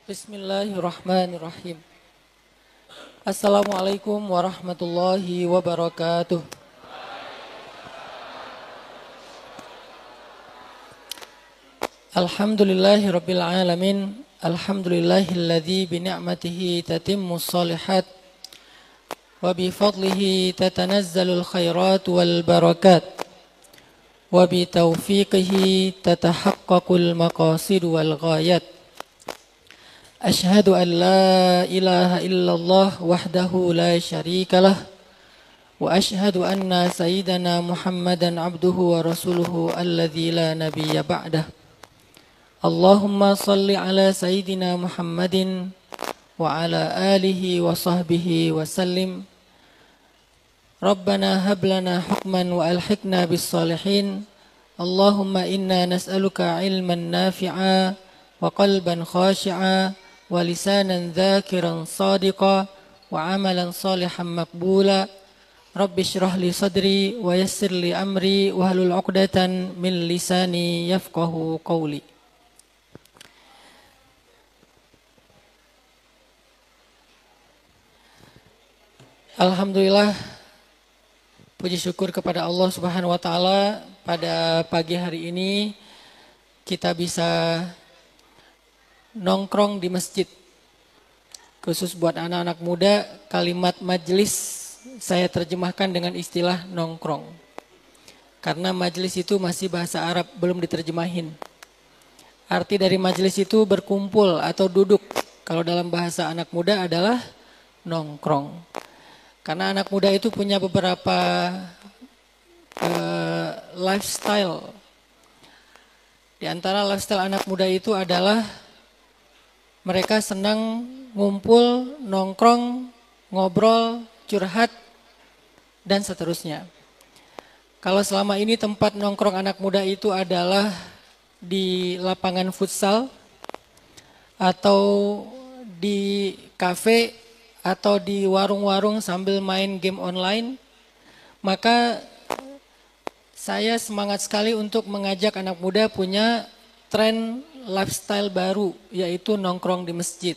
Bismillahirrahmanirrahim. Assalamualaikum warahmatullahi wabarakatuh. Alhamdulillahirabbil alamin. Alhamdulillahilladzi bi ni'matihi tatimmus shalihat wa bi fadlihi tatanazzalul khairat wal barakat wa bi taufiqihi tatahaqqaqul maqasid wal ghayat. Ashhadu an la ilaha illallah wahdahu la syarika lah wa ashhadu anna sayyidana Muhammadan abduhu wa rasuluhu alladzi la nabiyya ba'dah. Allahumma salli ala sayyidina Muhammadin wa ala alihi wa sahbihi wa sallim. Rabbana hab lana hukman wa alhiqna bis salihin. Allahumma inna nas'aluka ilman nafi'a wa qalban khashi'a wa lisanan dzakiran sadiqa wa amalan salihan maqbula. Rabbi shrah li sadri wa yassir li amri wa hlul 'uqdatan min lisani yafqahu qawli. Alhamdulillah, puji syukur kepada Allah Subhanahu wa taala, pada pagi hari ini kita bisa nongkrong di masjid. Khusus buat anak-anak muda, kalimat majelis saya terjemahkan dengan istilah nongkrong. Karena majelis itu masih bahasa Arab, belum diterjemahin. Arti dari majelis itu berkumpul atau duduk. Kalau dalam bahasa anak muda adalah nongkrong. Karena anak muda itu punya beberapa lifestyle. Di antara lifestyle anak muda itu adalah mereka senang ngumpul, nongkrong, ngobrol, curhat, dan seterusnya. Kalau selama ini tempat nongkrong anak muda itu adalah di lapangan futsal, atau di kafe, atau di warung-warung sambil main game online, maka saya semangat sekali untuk mengajak anak muda punya tren lifestyle baru, yaitu nongkrong di masjid.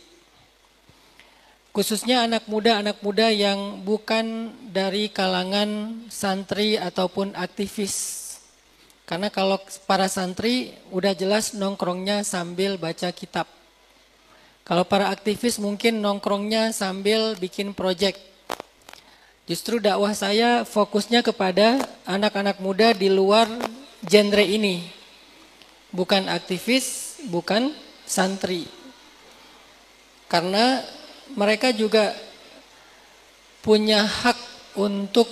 Khususnya anak muda yang bukan dari kalangan santri ataupun aktivis. Karena kalau para santri udah jelas nongkrongnya sambil baca kitab. Kalau para aktivis mungkin nongkrongnya sambil bikin proyek. Justru dakwah saya fokusnya kepada anak-anak muda di luar genre ini. Bukan aktivis, bukan santri. Karena mereka juga punya hak untuk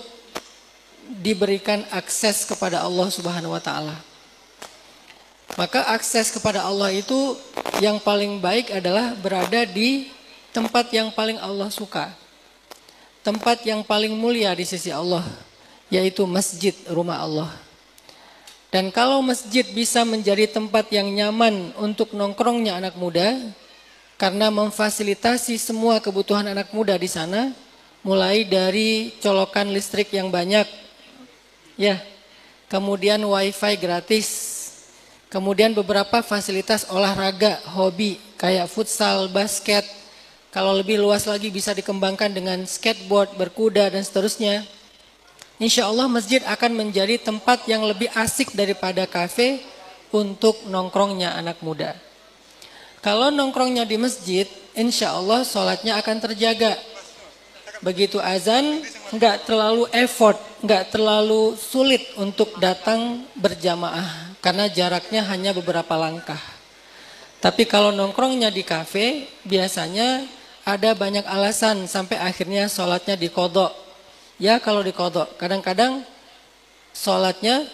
diberikan akses kepada Allah Subhanahu wa taala. Maka akses kepada Allah itu yang paling baik adalah berada di tempat yang paling Allah suka. Tempat yang paling mulia di sisi Allah, yaitu masjid, rumah Allah. Dan kalau masjid bisa menjadi tempat yang nyaman untuk nongkrongnya anak muda, karena memfasilitasi semua kebutuhan anak muda di sana, mulai dari colokan listrik yang banyak, ya, kemudian wifi gratis, kemudian beberapa fasilitas olahraga, hobi, kayak futsal, basket, kalau lebih luas lagi bisa dikembangkan dengan skateboard, berkuda, dan seterusnya. Insya Allah masjid akan menjadi tempat yang lebih asik daripada kafe untuk nongkrongnya anak muda. Kalau nongkrongnya di masjid, insya Allah sholatnya akan terjaga. Begitu azan, nggak terlalu effort, nggak terlalu sulit untuk datang berjamaah. Karena jaraknya hanya beberapa langkah. Tapi kalau nongkrongnya di kafe, biasanya ada banyak alasan sampai akhirnya sholatnya dikodok. Ya kalau dikodok, kadang-kadang sholatnya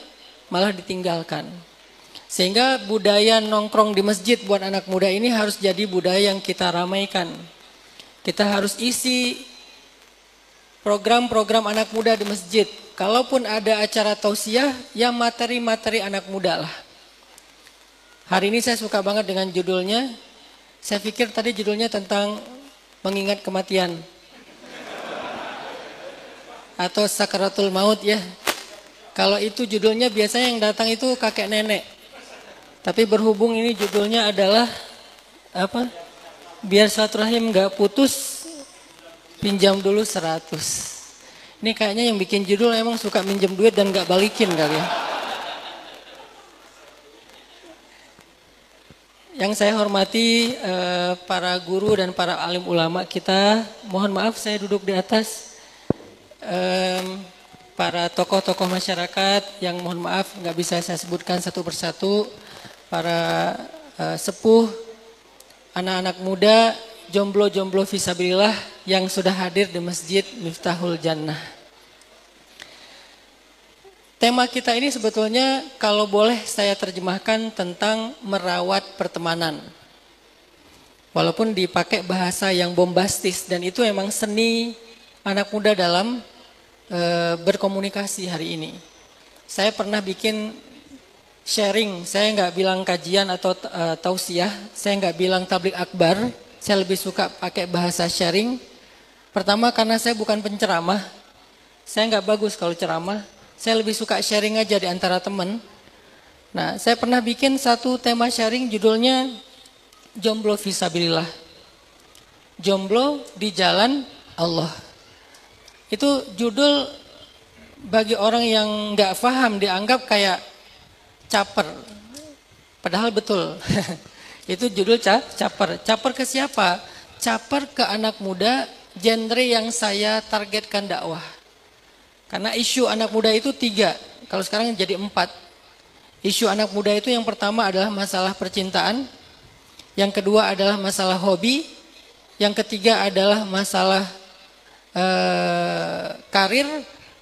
malah ditinggalkan. Sehingga budaya nongkrong di masjid buat anak muda ini harus jadi budaya yang kita ramaikan. Kita harus isi program-program anak muda di masjid. Kalaupun ada acara tausiah, ya materi-materi anak muda lah. Hari ini saya suka banget dengan judulnya. Saya pikir tadi judulnya tentang mengingat kematian. Atau sakaratul maut ya. Kalau itu judulnya biasanya yang datang itu kakek nenek. Tapi berhubung ini judulnya adalah apa? biar silaturahim nggak putus, pinjam dulu 100. Ini kayaknya yang bikin judul emang suka minjem duit dan nggak balikin kali ya. Yang saya hormati para guru dan para alim ulama kita, mohon maaf saya duduk di atas. Para tokoh-tokoh masyarakat yang mohon maaf nggak bisa saya sebutkan satu persatu, para sepuh, anak-anak muda, jomblo-jomblo fisabilillah yang sudah hadir di Masjid Miftahul Jannah. Tema kita ini sebetulnya kalau boleh saya terjemahkan tentang merawat pertemanan. Walaupun dipakai bahasa yang bombastis dan itu emang seni anak muda dalam berkomunikasi hari ini. Saya pernah bikin sharing, saya nggak bilang kajian atau tausiah, saya nggak bilang tablik akbar, saya lebih suka pakai bahasa sharing. Pertama karena saya bukan penceramah, saya nggak bagus kalau ceramah, saya lebih suka sharing aja di antara teman. Nah, saya pernah bikin satu tema sharing judulnya Jomblo Fisabilillah. Jomblo di jalan Allah. Itu judul bagi orang yang nggak paham dianggap kayak caper. Padahal betul. Itu judul caper. Caper ke siapa? Caper ke anak muda, genre yang saya targetkan dakwah. Karena isu anak muda itu 3, kalau sekarang jadi 4. Isu anak muda itu yang pertama adalah masalah percintaan, yang kedua adalah masalah hobi, yang ketiga adalah masalah karir,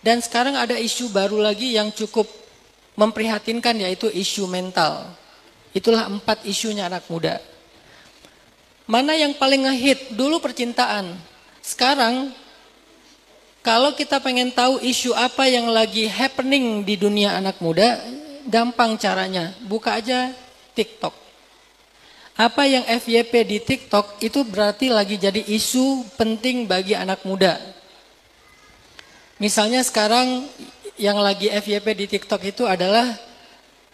dan sekarang ada isu baru lagi yang cukup memprihatinkan yaitu isu mental. Itulah 4 isunya anak muda. Mana yang paling ngehit? Dulu percintaan. Sekarang kalau kita pengen tahu isu apa yang lagi happening di dunia anak muda, gampang caranya. Buka aja TikTok. Apa yang FYP di TikTok itu berarti lagi jadi isu penting bagi anak muda. Misalnya sekarang yang lagi FYP di TikTok itu adalah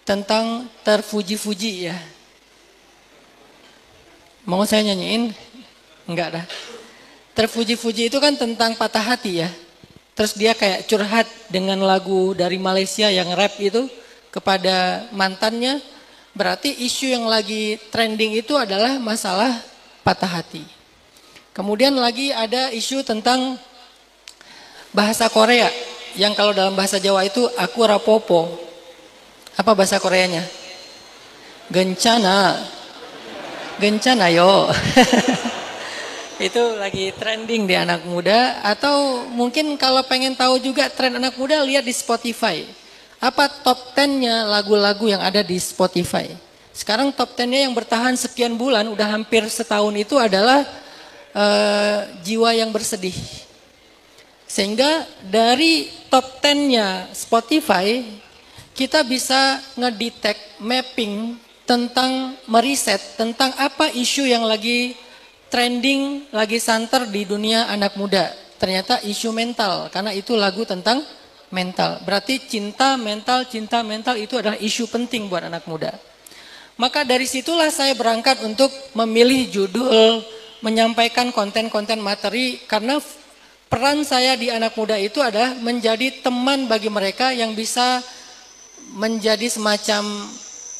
tentang terpuji-puji ya. Mau saya nyanyiin? Enggak dah. Terpuji-puji itu kan tentang patah hati ya. Terus dia kayak curhat dengan lagu dari Malaysia yang rap itu kepada mantannya. Berarti isu yang lagi trending itu adalah masalah patah hati. Kemudian lagi ada isu tentang bahasa Korea. Yang kalau dalam bahasa Jawa itu aku rapopo. Apa bahasa Koreanya? Gencana. Gencana yo. Itu lagi trending di anak muda. Atau mungkin kalau pengen tahu juga tren anak muda, lihat di Spotify. Apa top 10-nya lagu-lagu yang ada di Spotify. Sekarang top 10-nya yang bertahan sekian bulan, udah hampir setahun itu adalah jiwa yang bersedih. Sehingga dari top 10-nya Spotify, kita bisa ngedetect, mapping tentang meriset tentang apa isu yang lagi trending, lagi santer di dunia anak muda. Ternyata isu mental, karena itu lagu tentang mental. Berarti cinta mental itu adalah isu penting buat anak muda. Maka dari situlah saya berangkat untuk memilih judul, menyampaikan konten-konten materi, karena peran saya di anak muda itu adalah menjadi teman bagi mereka yang bisa menjadi semacam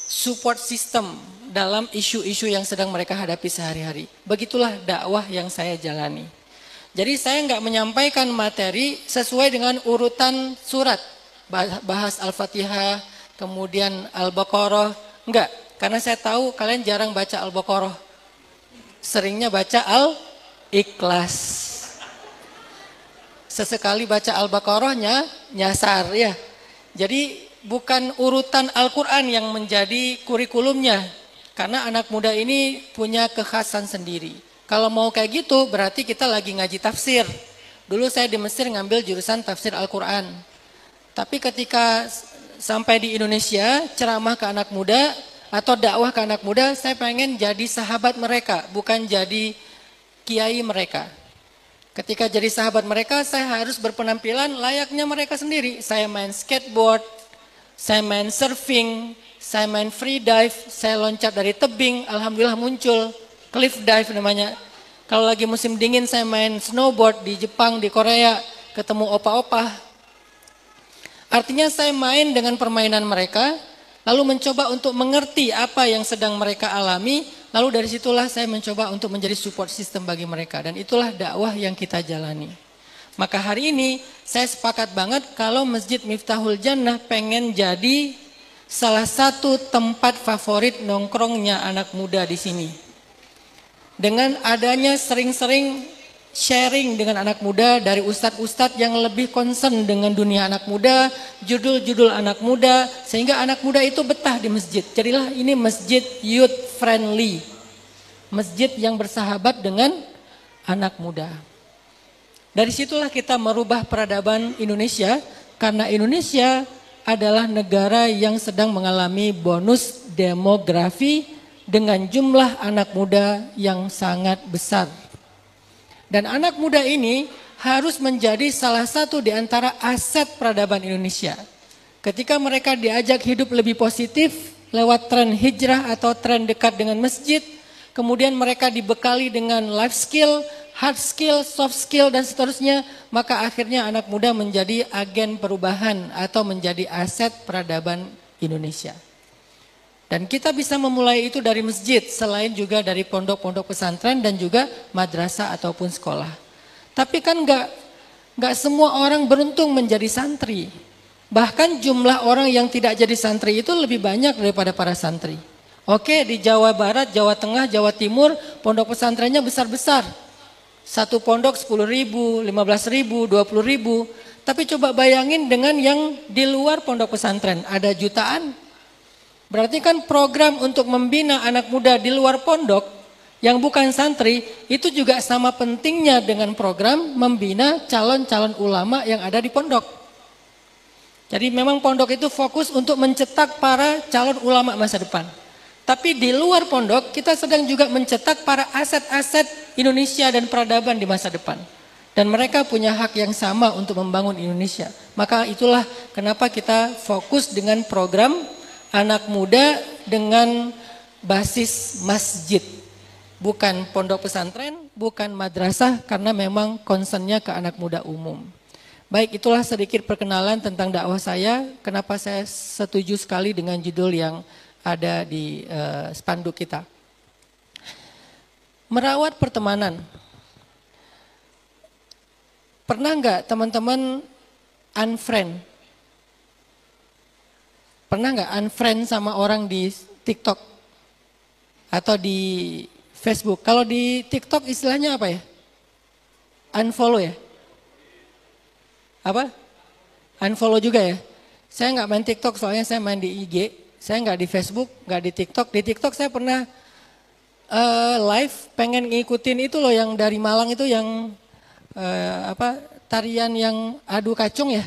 support system dalam isu-isu yang sedang mereka hadapi sehari-hari. Begitulah dakwah yang saya jalani. Jadi saya nggak menyampaikan materi sesuai dengan urutan surat. Bahas Al-Fatihah, kemudian Al-Baqarah. Enggak, karena saya tahu kalian jarang baca Al-Baqarah. Seringnya baca Al-Ikhlas. Sesekali baca Al-Baqarahnya nyasar ya. Jadi bukan urutan Al-Quran yang menjadi kurikulumnya. Karena anak muda ini punya kekhasan sendiri. Kalau mau kayak gitu berarti kita lagi ngaji tafsir. Dulu saya di Mesir ngambil jurusan tafsir Al-Quran. Tapi ketika sampai di Indonesia ceramah ke anak muda atau dakwah ke anak muda, saya pengen jadi sahabat mereka, bukan jadi kiai mereka. Ketika jadi sahabat mereka, saya harus berpenampilan layaknya mereka sendiri. Saya main skateboard, saya main surfing, saya main free dive, saya loncat dari tebing, alhamdulillah muncul Cliff dive namanya. Kalau lagi musim dingin saya main snowboard di Jepang, di Korea, ketemu opa-opa. Artinya saya main dengan permainan mereka, lalu mencoba untuk mengerti apa yang sedang mereka alami, lalu dari situlah saya mencoba untuk menjadi support system bagi mereka. Dan itulah dakwah yang kita jalani. Maka hari ini saya sepakat banget kalau Masjid Miftahul Jannah pengen jadi salah satu tempat favorit nongkrongnya anak muda di sini. Dengan adanya sering-sering sharing dengan anak muda dari ustadz-ustadz yang lebih concern dengan dunia anak muda, judul-judul anak muda, sehingga anak muda itu betah di masjid. Jadilah ini masjid youth friendly, masjid yang bersahabat dengan anak muda. Dari situlah kita merubah peradaban Indonesia, karena Indonesia adalah negara yang sedang mengalami bonus demografi dengan jumlah anak muda yang sangat besar. Dan anak muda ini harus menjadi salah satu di antara aset peradaban Indonesia. Ketika mereka diajak hidup lebih positif lewat tren hijrah atau tren dekat dengan masjid, kemudian mereka dibekali dengan life skill, hard skill, soft skill dan seterusnya, maka akhirnya anak muda menjadi agen perubahan atau menjadi aset peradaban Indonesia. Dan kita bisa memulai itu dari masjid, selain juga dari pondok-pondok pesantren dan juga madrasah ataupun sekolah. Tapi kan nggak semua orang beruntung menjadi santri. Bahkan jumlah orang yang tidak jadi santri itu lebih banyak daripada para santri. Oke, di Jawa Barat, Jawa Tengah, Jawa Timur, pondok pesantrennya besar-besar. Satu pondok 10.000, 15.000, 20.000. Tapi coba bayangin dengan yang di luar pondok pesantren, ada jutaan. Berarti kan program untuk membina anak muda di luar pondok yang bukan santri itu juga sama pentingnya dengan program membina calon-calon ulama yang ada di pondok. Jadi memang pondok itu fokus untuk mencetak para calon ulama masa depan. Tapi di luar pondok kita sedang juga mencetak para aset-aset Indonesia dan peradaban di masa depan. Dan mereka punya hak yang sama untuk membangun Indonesia. Maka itulah kenapa kita fokus dengan program anak muda dengan basis masjid. Bukan pondok pesantren, bukan madrasah, karena memang concernnya ke anak muda umum. Baik, itulah sedikit perkenalan tentang dakwah saya. Kenapa saya setuju sekali dengan judul yang ada di spanduk kita. Merawat pertemanan. Pernah nggak teman-teman unfriend? Pernah nggak unfriend sama orang di TikTok atau di Facebook? Kalau di TikTok istilahnya apa ya? Unfollow ya? Apa? Unfollow juga ya? Saya nggak main TikTok soalnya saya main di IG. Saya nggak di Facebook, nggak di TikTok. Di TikTok saya pernah live pengen ngikutin itu loh yang dari Malang itu yang tarian yang adu kacung ya.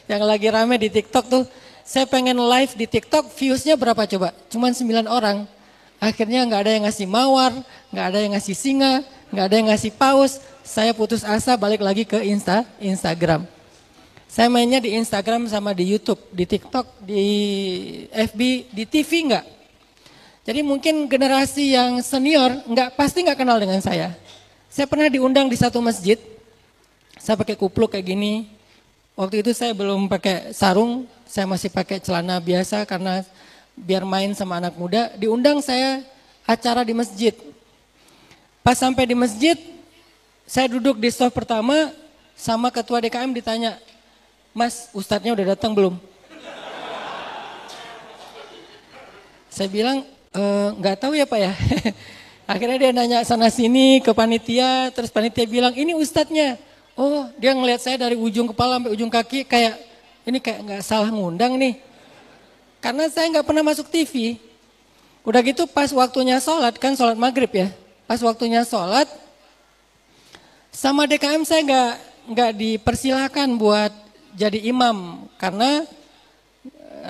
Yang lagi rame di TikTok tuh, saya pengen live di TikTok, viewsnya berapa coba? Cuman 9 orang. Akhirnya nggak ada yang ngasih mawar, nggak ada yang ngasih singa, nggak ada yang ngasih paus. Saya putus asa balik lagi ke Instagram. Saya mainnya di Instagram sama di YouTube, di TikTok, di FB, di TV nggak. Jadi mungkin generasi yang senior pasti nggak kenal dengan saya. Saya pernah diundang di satu masjid, saya pakai kupluk kayak gini. Waktu itu saya belum pakai sarung, saya masih pakai celana biasa karena biar main sama anak muda. Diundang saya acara di masjid. Pas sampai di masjid, saya duduk di soft pertama sama ketua DKM ditanya, "Mas, ustadznya udah datang belum?" Saya bilang, nggak tahu ya Pak ya. Akhirnya dia nanya sana sini ke panitia, terus panitia bilang, "Ini ustadznya." Oh, dia ngelihat saya dari ujung kepala sampai ujung kaki kayak nggak salah ngundang nih. Karena saya nggak pernah masuk TV. Udah gitu pas waktunya sholat, kan sholat maghrib ya. Pas waktunya sholat, sama DKM saya nggak dipersilakan buat jadi imam karena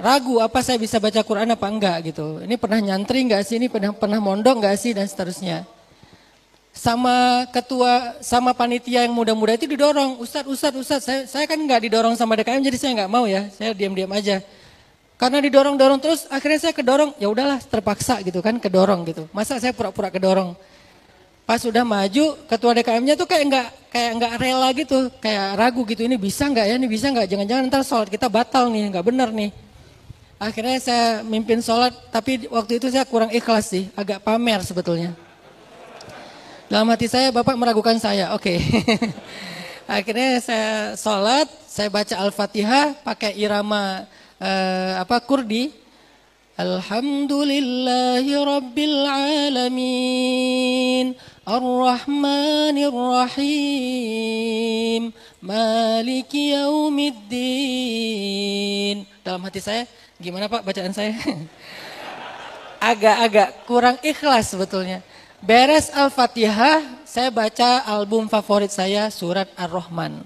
ragu apa saya bisa baca Quran apa enggak gitu. Ini pernah nyantri nggak sih? Ini pernah mondok nggak sih dan seterusnya. Sama ketua, sama panitia yang muda-muda itu didorong, Ustadz, saya kan nggak didorong sama DKM jadi saya nggak mau ya, saya diam-diam aja. Karena didorong-dorong terus, akhirnya saya kedorong, ya udahlah terpaksa gitu kan, kedorong gitu. Masa saya pura-pura kedorong. Pas sudah maju, ketua DKM-nya tuh kayak nggak rela gitu, kayak ragu gitu, ini bisa nggak ya, ini bisa nggak, jangan-jangan ntar sholat kita batal nih, nggak bener nih. Akhirnya saya mimpin sholat, tapi waktu itu saya kurang ikhlas sih, agak pamer sebetulnya. Dalam hati saya, Bapak meragukan saya, oke. Akhirnya saya sholat, saya baca Al-Fatihah pakai irama Kurdi. Alhamdulillahi Rabbil Alamin, Ar-Rahmanir Rahim, Maliki Yaumiddin. Dalam hati saya, gimana Pak bacaan saya? Agak-agak kurang ikhlas sebetulnya. Beres Al-Fatihah, saya baca album favorit saya, surat Ar-Rahman.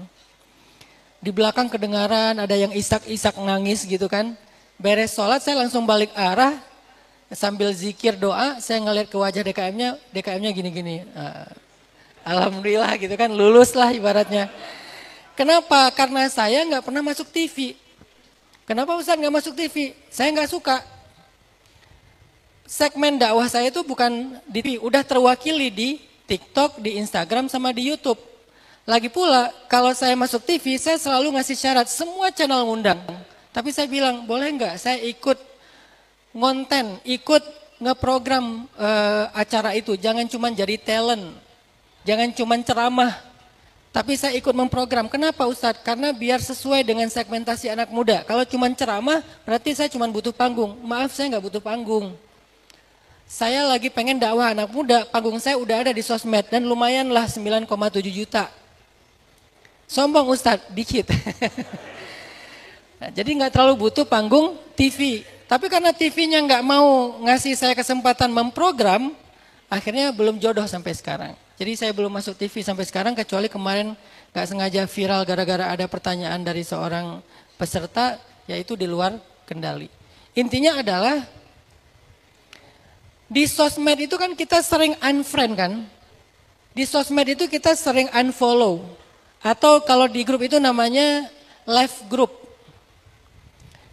Di belakang kedengaran ada yang isak-isak nangis gitu kan. Beres sholat saya langsung balik arah, sambil zikir doa, saya ngeliat ke wajah DKM-nya gini-gini. Alhamdulillah gitu kan, lulus lah ibaratnya. Kenapa? Karena saya nggak pernah masuk TV. Kenapa Ustaz nggak masuk TV? Saya nggak suka. Segmen dakwah saya itu bukan di TV, udah terwakili di TikTok, di Instagram, sama di YouTube. Lagi pula, kalau saya masuk TV, saya selalu ngasih syarat, semua channel ngundang. Tapi saya bilang, boleh nggak saya ikut ngonten, ikut ngeprogram acara itu. Jangan cuma jadi talent, jangan cuma ceramah. Tapi saya ikut memprogram. Kenapa Ustadz? Karena biar sesuai dengan segmentasi anak muda. Kalau cuma ceramah, berarti saya cuma butuh panggung. Maaf, saya nggak butuh panggung. Saya lagi pengen dakwah anak muda, panggung saya udah ada di sosmed. Dan lumayan lah 9,7 juta. Sombong Ustadz, dikit. Nah, jadi nggak terlalu butuh panggung TV. Tapi karena TV-nya nggak mau ngasih saya kesempatan memprogram, akhirnya belum jodoh sampai sekarang. Jadi saya belum masuk TV sampai sekarang, kecuali kemarin nggak sengaja viral gara-gara ada pertanyaan dari seorang peserta, yaitu di luar kendali. Intinya adalah, di sosmed itu kan kita sering unfriend kan. Di sosmed itu kita sering unfollow. Atau kalau di grup itu namanya left group.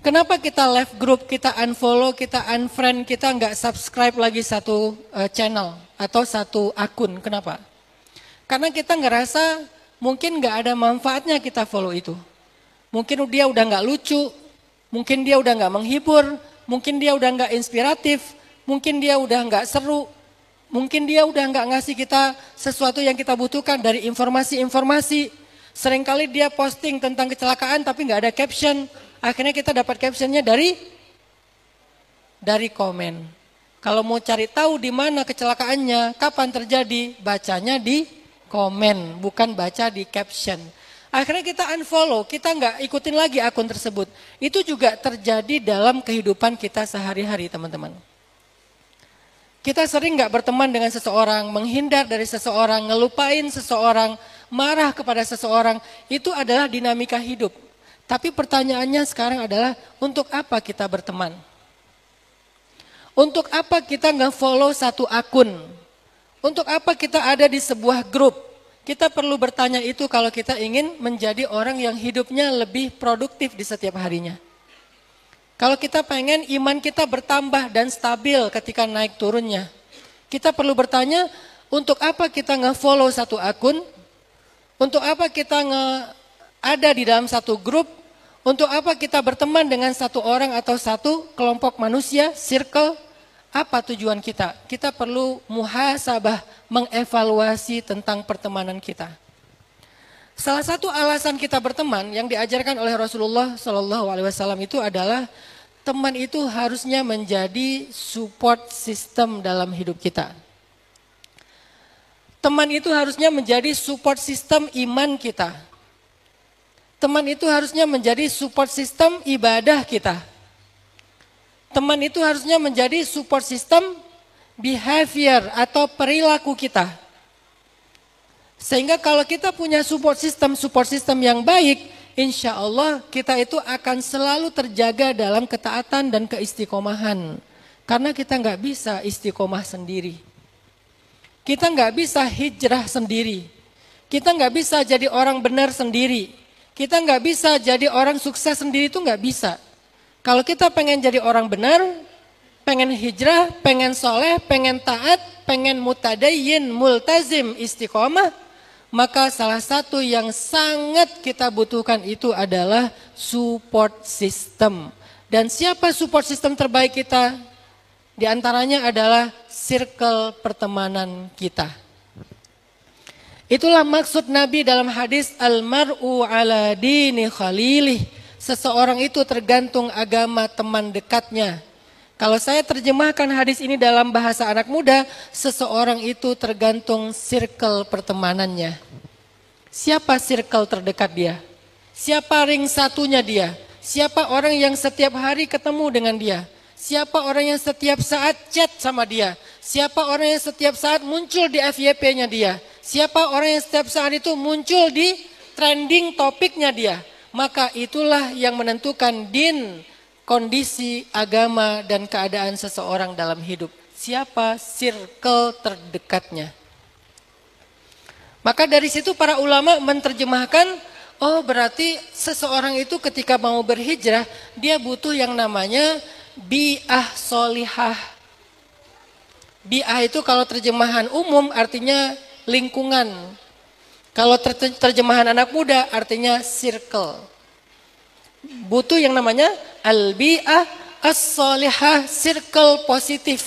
Kenapa kita left group, kita unfollow, kita unfriend, kita nggak subscribe lagi satu channel atau satu akun? Kenapa? Karena kita ngerasa mungkin nggak ada manfaatnya kita follow itu. Mungkin dia udah nggak lucu, mungkin dia udah nggak menghibur, mungkin dia udah nggak inspiratif, mungkin dia udah nggak seru, mungkin dia udah nggak ngasih kita sesuatu yang kita butuhkan dari informasi-informasi. Seringkali dia posting tentang kecelakaan tapi nggak ada caption. Akhirnya kita dapat captionnya dari komen. Kalau mau cari tahu di mana kecelakaannya, kapan terjadi, bacanya di komen, bukan baca di caption. Akhirnya kita unfollow, kita nggak ikutin lagi akun tersebut. Itu juga terjadi dalam kehidupan kita sehari-hari, teman-teman. Kita sering nggak berteman dengan seseorang, menghindar dari seseorang, ngelupain seseorang, marah kepada seseorang. Itu adalah dinamika hidup. Tapi pertanyaannya sekarang adalah, untuk apa kita berteman? Untuk apa kita nge-follow satu akun? Untuk apa kita ada di sebuah grup? Kita perlu bertanya itu kalau kita ingin menjadi orang yang hidupnya lebih produktif di setiap harinya. Kalau kita pengen iman kita bertambah dan stabil ketika naik turunnya. Kita perlu bertanya, untuk apa kita nge-follow satu akun? Untuk apa kita ada di dalam satu grup? Untuk apa kita berteman dengan satu orang atau satu kelompok manusia, circle? Apa tujuan kita? Kita perlu muhasabah, mengevaluasi tentang pertemanan kita. Salah satu alasan kita berteman yang diajarkan oleh Rasulullah SAW itu adalah, teman itu harusnya menjadi support system dalam hidup kita. Teman itu harusnya menjadi support system iman kita. Teman itu harusnya menjadi support system ibadah kita. Teman itu harusnya menjadi support system behavior atau perilaku kita. Sehingga kalau kita punya support system yang baik, insya Allah kita itu akan selalu terjaga dalam ketaatan dan keistiqomahan. Karena kita nggak bisa istiqomah sendiri. Kita nggak bisa hijrah sendiri. Kita nggak bisa jadi orang benar sendiri. Kita nggak bisa jadi orang sukses sendiri, itu nggak bisa. Kalau kita pengen jadi orang benar, pengen hijrah, pengen soleh, pengen taat, pengen mutadayyin, multazim, istiqomah, maka salah satu yang sangat kita butuhkan itu adalah support system. Dan siapa support system terbaik kita? Di antaranya adalah circle pertemanan kita. Itulah maksud Nabi dalam hadis al-mar'u ala dini khalilih. Seseorang itu tergantung agama teman dekatnya. Kalau saya terjemahkan hadis ini dalam bahasa anak muda, seseorang itu tergantung circle pertemanannya. Siapa circle terdekat dia? Siapa ring satunya dia? Siapa orang yang setiap hari ketemu dengan dia? Siapa orang yang setiap saat chat sama dia? Siapa orang yang setiap saat muncul di FYP-nya dia? Siapa orang yang setiap saat itu muncul di trending topiknya dia? Maka itulah yang menentukan din, kondisi, agama, dan keadaan seseorang dalam hidup. Siapa circle terdekatnya? Maka dari situ para ulama menerjemahkan, oh berarti seseorang itu ketika mau berhijrah, dia butuh yang namanya bi'ah solihah. Bi'ah itu kalau terjemahan umum artinya lingkungan. Kalau terjemahan anak muda artinya circle. Butuh yang namanya al-bi'ah as-solihah, circle positif.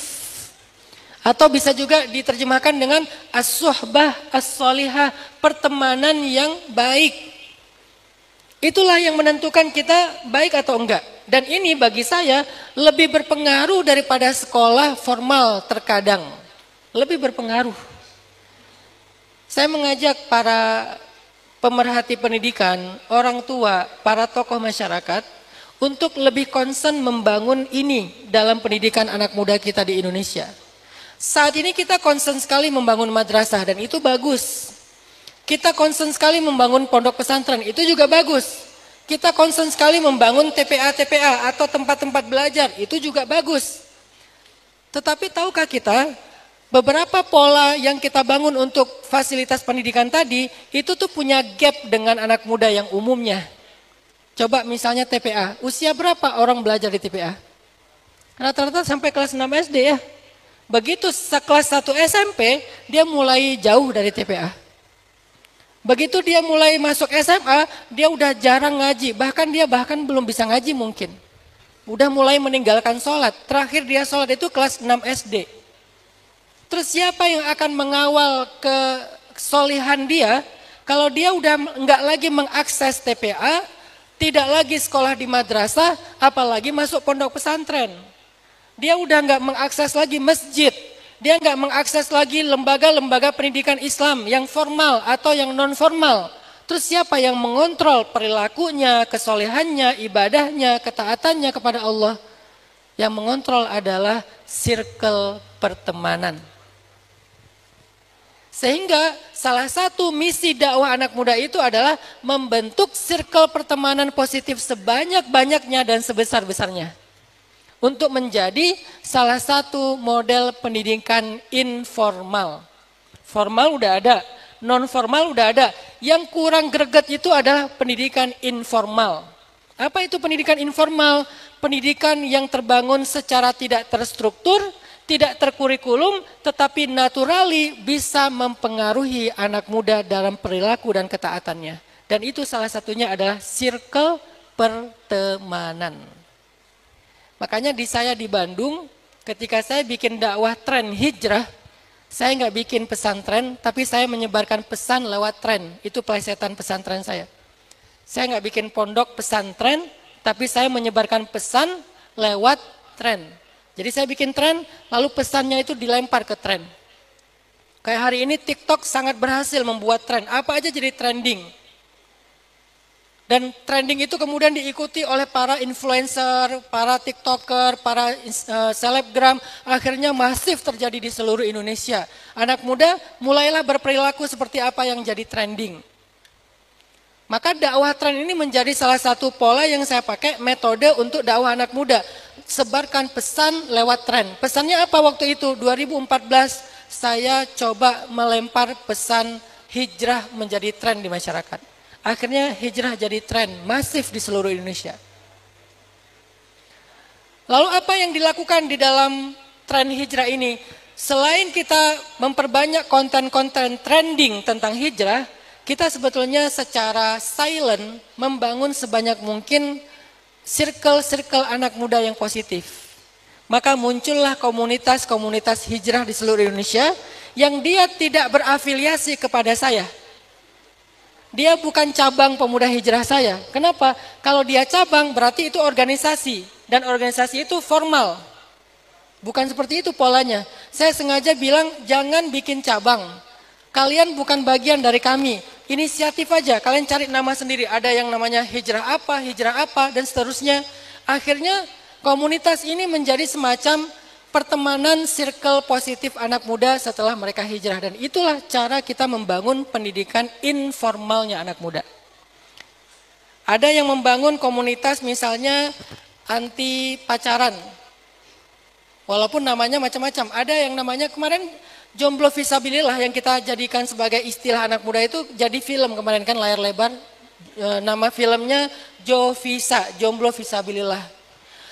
Atau bisa juga diterjemahkan dengan as-suhbah as-solihah, pertemanan yang baik. Itulah yang menentukan kita baik atau enggak. Dan ini bagi saya lebih berpengaruh daripada sekolah formal terkadang. Lebih berpengaruh. Saya mengajak para pemerhati pendidikan, orang tua, para tokoh masyarakat untuk lebih concern membangun ini dalam pendidikan anak muda kita di Indonesia. Saat ini kita concern sekali membangun madrasah dan itu bagus. Kita concern sekali membangun pondok pesantren, itu juga bagus. Kita concern sekali membangun TPA-TPA atau tempat-tempat belajar, itu juga bagus. Tetapi tahukah kita, beberapa pola yang kita bangun untuk fasilitas pendidikan tadi, itu tuh punya gap dengan anak muda yang umumnya. Coba misalnya TPA, usia berapa orang belajar di TPA? Rata-rata sampai kelas 6 SD ya. Begitu kelas 1 SMP, dia mulai jauh dari TPA. Begitu dia mulai masuk SMA, dia udah jarang ngaji. Bahkan dia belum bisa ngaji mungkin. Udah mulai meninggalkan sholat. Terakhir dia sholat itu kelas 6 SD. Terus siapa yang akan mengawal kesolihan dia? Kalau dia udah nggak lagi mengakses TPA, tidak lagi sekolah di madrasah, apalagi masuk pondok pesantren. Dia udah nggak mengakses lagi masjid. Dia nggak mengakses lagi lembaga-lembaga pendidikan Islam yang formal atau yang non formal. Terus siapa yang mengontrol perilakunya, kesolehannya, ibadahnya, ketaatannya kepada Allah? Yang mengontrol adalah circle pertemanan. Sehingga salah satu misi dakwah anak muda itu adalah membentuk circle pertemanan positif sebanyak-banyaknya dan sebesar-besarnya. Untuk menjadi salah satu model pendidikan informal. Formal udah ada, non formal udah ada. Yang kurang greget itu adalah pendidikan informal. Apa itu pendidikan informal? Pendidikan yang terbangun secara tidak terstruktur, tidak terkurikulum, tetapi naturali bisa mempengaruhi anak muda dalam perilaku dan ketaatannya. Dan itu salah satunya adalah circle pertemanan. Makanya saya di Bandung, ketika saya bikin dakwah tren hijrah, saya nggak bikin pesantren, tapi saya menyebarkan pesan lewat tren. Itu pelesetan pesantren saya. Saya nggak bikin pondok pesantren, tapi saya menyebarkan pesan lewat tren. Jadi saya bikin tren, lalu pesannya itu dilempar ke tren. Kayak hari ini TikTok sangat berhasil membuat tren. Apa aja jadi trending. Dan trending itu kemudian diikuti oleh para influencer, para TikToker, para selebgram. Akhirnya masif terjadi di seluruh Indonesia. Anak muda mulailah berperilaku seperti apa yang jadi trending. Maka dakwah tren ini menjadi salah satu pola yang saya pakai metode untuk dakwah anak muda. Sebarkan pesan lewat tren. Pesannya apa waktu itu? 2014 saya coba melempar pesan hijrah menjadi tren di masyarakat. Akhirnya hijrah jadi tren masif di seluruh Indonesia. Lalu apa yang dilakukan di dalam tren hijrah ini? Selain kita memperbanyak konten-konten trending tentang hijrah, kita sebetulnya secara silent membangun sebanyak mungkin circle-circle anak muda yang positif. Maka muncullah komunitas-komunitas hijrah di seluruh Indonesia yang dia tidak berafiliasi kepada saya. Dia bukan cabang pemuda hijrah saya. Kenapa? Kalau dia cabang berarti itu organisasi. Dan organisasi itu formal. Bukan seperti itu polanya. Saya sengaja bilang jangan bikin cabang. Kalian bukan bagian dari kami. Inisiatif aja. Kalian cari nama sendiri. Ada yang namanya hijrah apa, dan seterusnya. Akhirnya komunitas ini menjadi semacam pertemanan circle positif anak muda setelah mereka hijrah. Dan itulah cara kita membangun pendidikan informalnya anak muda. Ada yang membangun komunitas misalnya anti pacaran. Walaupun namanya macam-macam. Ada yang namanya kemarin jomblo visabilillah yang kita jadikan sebagai istilah anak muda itu jadi film kemarin kan layar lebar. Nama filmnya Jovisa, jomblo visabilillah.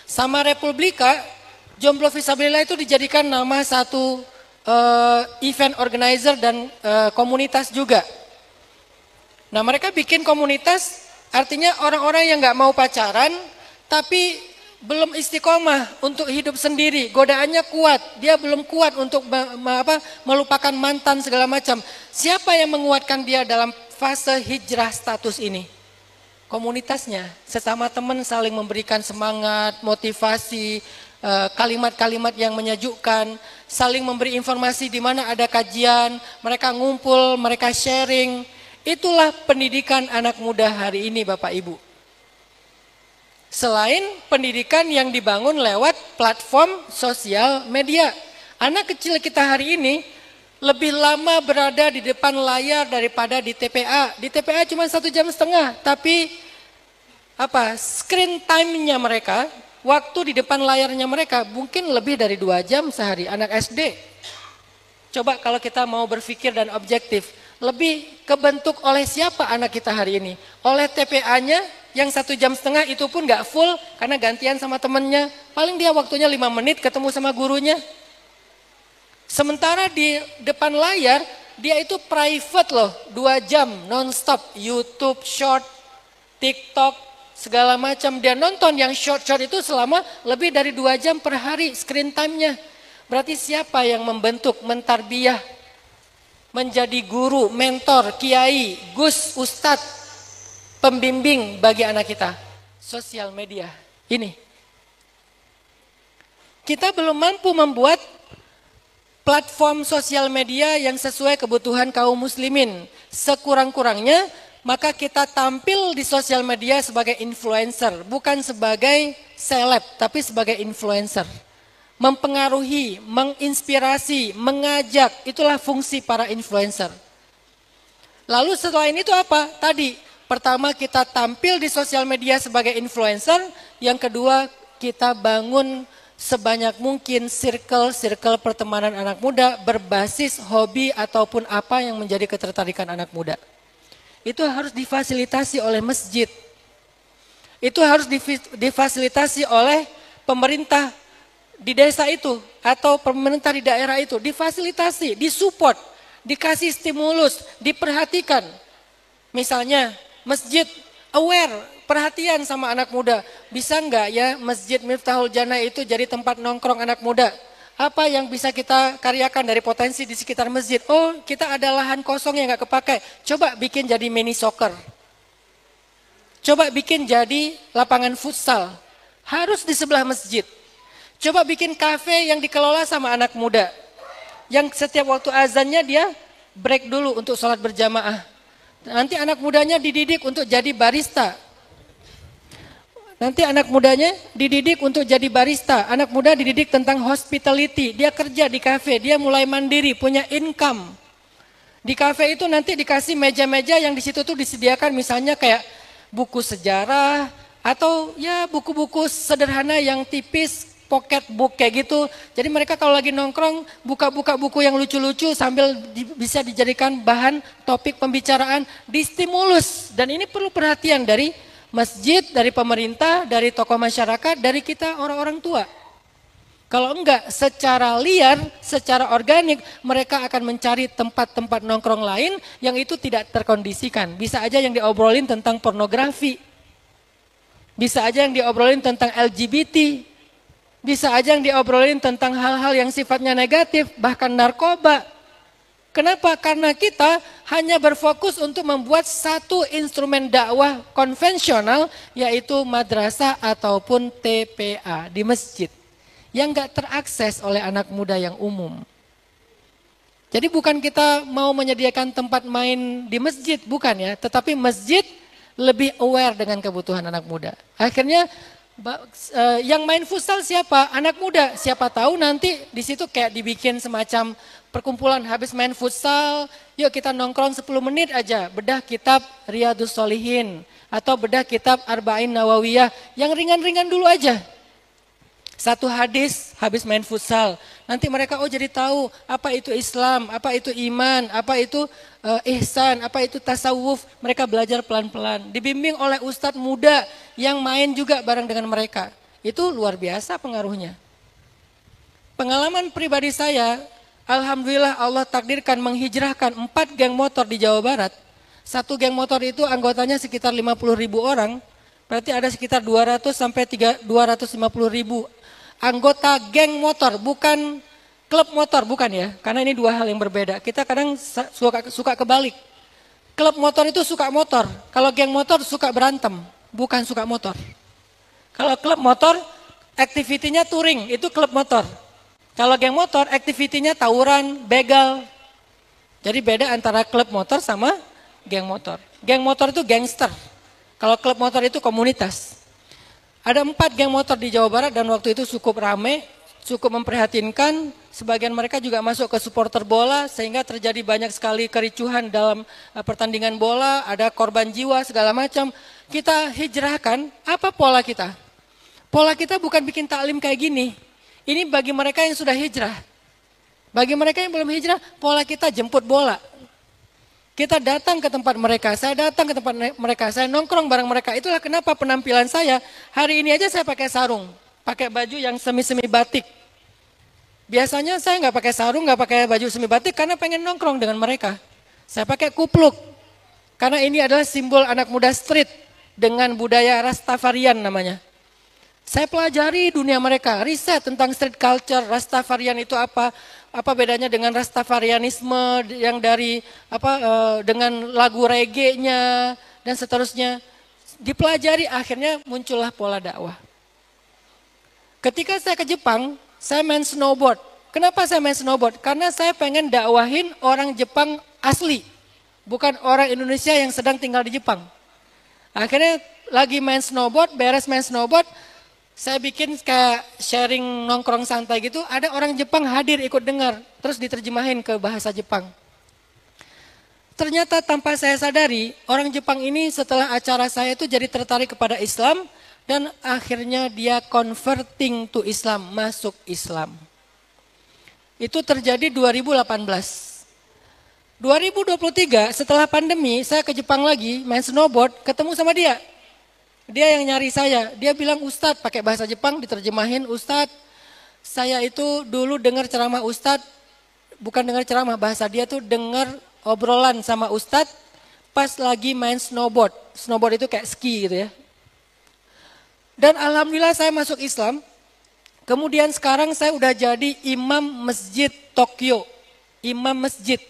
Sama Republika, jomblo visabilillah itu dijadikan nama satu event organizer dan komunitas juga. Nah mereka bikin komunitas artinya orang-orang yang nggak mau pacaran tapi belum istiqomah untuk hidup sendiri, godaannya kuat, dia belum kuat untuk melupakan mantan segala macam. Siapa yang menguatkan dia dalam fase hijrah status ini? Komunitasnya, sesama teman saling memberikan semangat, motivasi, kalimat-kalimat yang menyejukkan, saling memberi informasi di mana ada kajian, mereka ngumpul, mereka sharing. Itulah pendidikan anak muda hari ini Bapak Ibu. Selain pendidikan yang dibangun lewat platform sosial media. Anak kecil kita hari ini lebih lama berada di depan layar daripada di TPA. Di TPA cuma 1,5 jam, tapi screen time-nya mereka, waktu di depan layarnya mereka mungkin lebih dari 2 jam sehari, anak SD. Coba kalau kita mau berpikir dan objektif, lebih kebentuk oleh siapa anak kita hari ini? Oleh TPA-nya yang 1,5 jam itu pun gak full karena gantian sama temennya. Paling dia waktunya 5 menit ketemu sama gurunya. Sementara di depan layar dia itu private loh, 2 jam non-stop. YouTube, short, TikTok, segala macam. Dia nonton yang short-short itu selama lebih dari 2 jam per hari screen time-nya. Berarti siapa yang membentuk, mentarbiyah, menjadi guru, mentor, kiai, gus, ustadz, pembimbing bagi anak kita? Sosial media ini. Kita belum mampu membuat platform sosial media yang sesuai kebutuhan kaum muslimin. Sekurang-kurangnya maka kita tampil di sosial media sebagai influencer, bukan sebagai seleb tapi sebagai influencer. Mempengaruhi, menginspirasi, mengajak, itulah fungsi para influencer. Lalu selain itu apa? Tadi pertama kita tampil di sosial media sebagai influencer, yang kedua kita bangun sebanyak mungkin circle pertemanan anak muda berbasis hobi ataupun apa yang menjadi ketertarikan anak muda. Itu harus difasilitasi oleh masjid. Itu harus difasilitasi oleh pemerintah di desa itu atau pemerintah di daerah itu, difasilitasi, disupport, dikasih stimulus, diperhatikan. Misalnya masjid aware, perhatian sama anak muda. Bisa enggak ya Masjid Miftahul Jannah itu jadi tempat nongkrong anak muda? Apa yang bisa kita karyakan dari potensi di sekitar masjid? Oh, kita ada lahan kosong yang enggak kepakai. Coba bikin jadi mini soccer. Coba bikin jadi lapangan futsal. Harus di sebelah masjid. Coba bikin kafe yang dikelola sama anak muda. Yang setiap waktu azannya dia break dulu untuk sholat berjamaah. Nanti anak mudanya dididik untuk jadi barista. Nanti anak mudanya dididik untuk jadi barista. Anak muda dididik tentang hospitality. Dia kerja di kafe, dia mulai mandiri, punya income. Di kafe itu nanti dikasih meja-meja yang di situ tuh disediakan misalnya kayak buku sejarah atau ya buku-buku sederhana yang tipis, pocket book kayak gitu. Jadi mereka kalau lagi nongkrong buka-buka buku yang lucu-lucu sambil bisa dijadikan bahan topik pembicaraan, distimulus. Dan ini perlu perhatian dari masjid, dari pemerintah, dari tokoh masyarakat, dari kita orang-orang tua. Kalau enggak, secara liar, secara organik, mereka akan mencari tempat-tempat nongkrong lain yang itu tidak terkondisikan. Bisa aja yang diobrolin tentang pornografi. Bisa aja yang diobrolin tentang LGBT. Bisa aja yang diobrolin tentang hal-hal yang sifatnya negatif, bahkan narkoba. Kenapa? Karena kita hanya berfokus untuk membuat satu instrumen dakwah konvensional, yaitu madrasah ataupun TPA di masjid, yang gak terakses oleh anak muda yang umum. Jadi bukan kita mau menyediakan tempat main di masjid, bukan ya. Tetapi masjid lebih aware dengan kebutuhan anak muda. Akhirnya yang main futsal siapa? Anak muda. Siapa tahu nanti di situ kayak dibikin semacam perkumpulan habis main futsal, yuk kita nongkrong 10 menit aja, bedah kitab Riyadhus Shalihin atau bedah kitab Arba'in Nawawiyah yang ringan-ringan dulu aja. Satu hadis habis main futsal, nanti mereka jadi tahu apa itu Islam, apa itu iman, apa itu ihsan, apa itu tasawuf. Mereka belajar pelan-pelan, dibimbing oleh ustadz muda yang main juga bareng dengan mereka. Itu luar biasa pengaruhnya. Pengalaman pribadi saya, alhamdulillah Allah takdirkan menghijrahkan 4 geng motor di Jawa Barat. Satu geng motor itu anggotanya sekitar 50.000 orang, berarti ada sekitar 200 sampai 250.000 anggota geng motor, bukan klub motor, bukan ya. Karena ini dua hal yang berbeda. Kita kadang suka kebalik. Klub motor itu suka motor, kalau geng motor suka berantem, bukan suka motor. Kalau klub motor, aktivitinya touring, itu klub motor. Kalau geng motor, aktivitinya tawuran, begal. Jadi beda antara klub motor sama geng motor. Geng motor itu gangster. Kalau klub motor itu komunitas. Ada 4 geng motor di Jawa Barat dan waktu itu cukup rame, cukup memprihatinkan. Sebagian mereka juga masuk ke supporter bola sehingga terjadi banyak sekali kericuhan dalam pertandingan bola, ada korban jiwa segala macam. Kita hijrahkan, apa pola kita? Pola kita bukan bikin taklim kayak gini. Ini bagi mereka yang sudah hijrah. Bagi mereka yang belum hijrah, pola kita jemput bola. Kita datang ke tempat mereka, saya datang ke tempat mereka, saya nongkrong bareng mereka. Itulah kenapa penampilan saya, hari ini aja saya pakai sarung, pakai baju yang semi-semi batik. Biasanya saya nggak pakai sarung, nggak pakai baju semi batik karena pengen nongkrong dengan mereka. Saya pakai kupluk, karena ini adalah simbol anak muda street dengan budaya Rastafarian namanya. Saya pelajari dunia mereka, riset tentang street culture, Rastafarian itu apa bedanya dengan Rastafarianisme yang dari dengan lagu reggae-nya dan seterusnya. Dipelajari, akhirnya muncullah pola dakwah. Ketika saya ke Jepang, saya main snowboard. Kenapa saya main snowboard? Karena saya pengen dakwahin orang Jepang asli, bukan orang Indonesia yang sedang tinggal di Jepang. Akhirnya lagi main snowboard, beres main snowboard, saya bikin kayak sharing nongkrong santai gitu, ada orang Jepang hadir ikut dengar, terus diterjemahin ke bahasa Jepang. Ternyata tanpa saya sadari, orang Jepang ini setelah acara saya itu jadi tertarik kepada Islam, dan akhirnya dia converting to Islam, masuk Islam. Itu terjadi 2018. 2023 setelah pandemi, saya ke Jepang lagi, main snowboard, ketemu sama dia. Dia yang nyari saya, dia bilang Ustadz, pakai bahasa Jepang diterjemahin, Ustadz, saya itu dulu dengar ceramah Ustadz, bukan dengar ceramah, bahasa dia tuh dengar obrolan sama Ustadz pas lagi main snowboard. Snowboard itu kayak ski gitu ya. Dan alhamdulillah saya masuk Islam, kemudian sekarang saya udah jadi imam masjid Tokyo, imam masjid.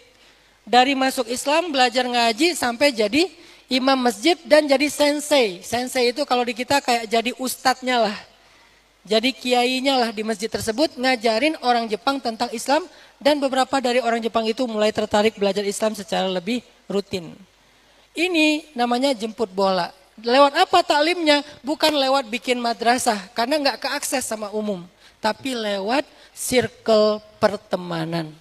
Dari masuk Islam, belajar ngaji sampai jadi imam masjid dan jadi sensei. Sensei itu kalau di kita kayak jadi ustadznya lah. Jadi kiainya lah di masjid tersebut, ngajarin orang Jepang tentang Islam. Dan beberapa dari orang Jepang itu mulai tertarik belajar Islam secara lebih rutin. Ini namanya jemput bola. Lewat apa taklimnya? Bukan lewat bikin madrasah, karena nggak keakses sama umum. Tapi lewat circle pertemanan.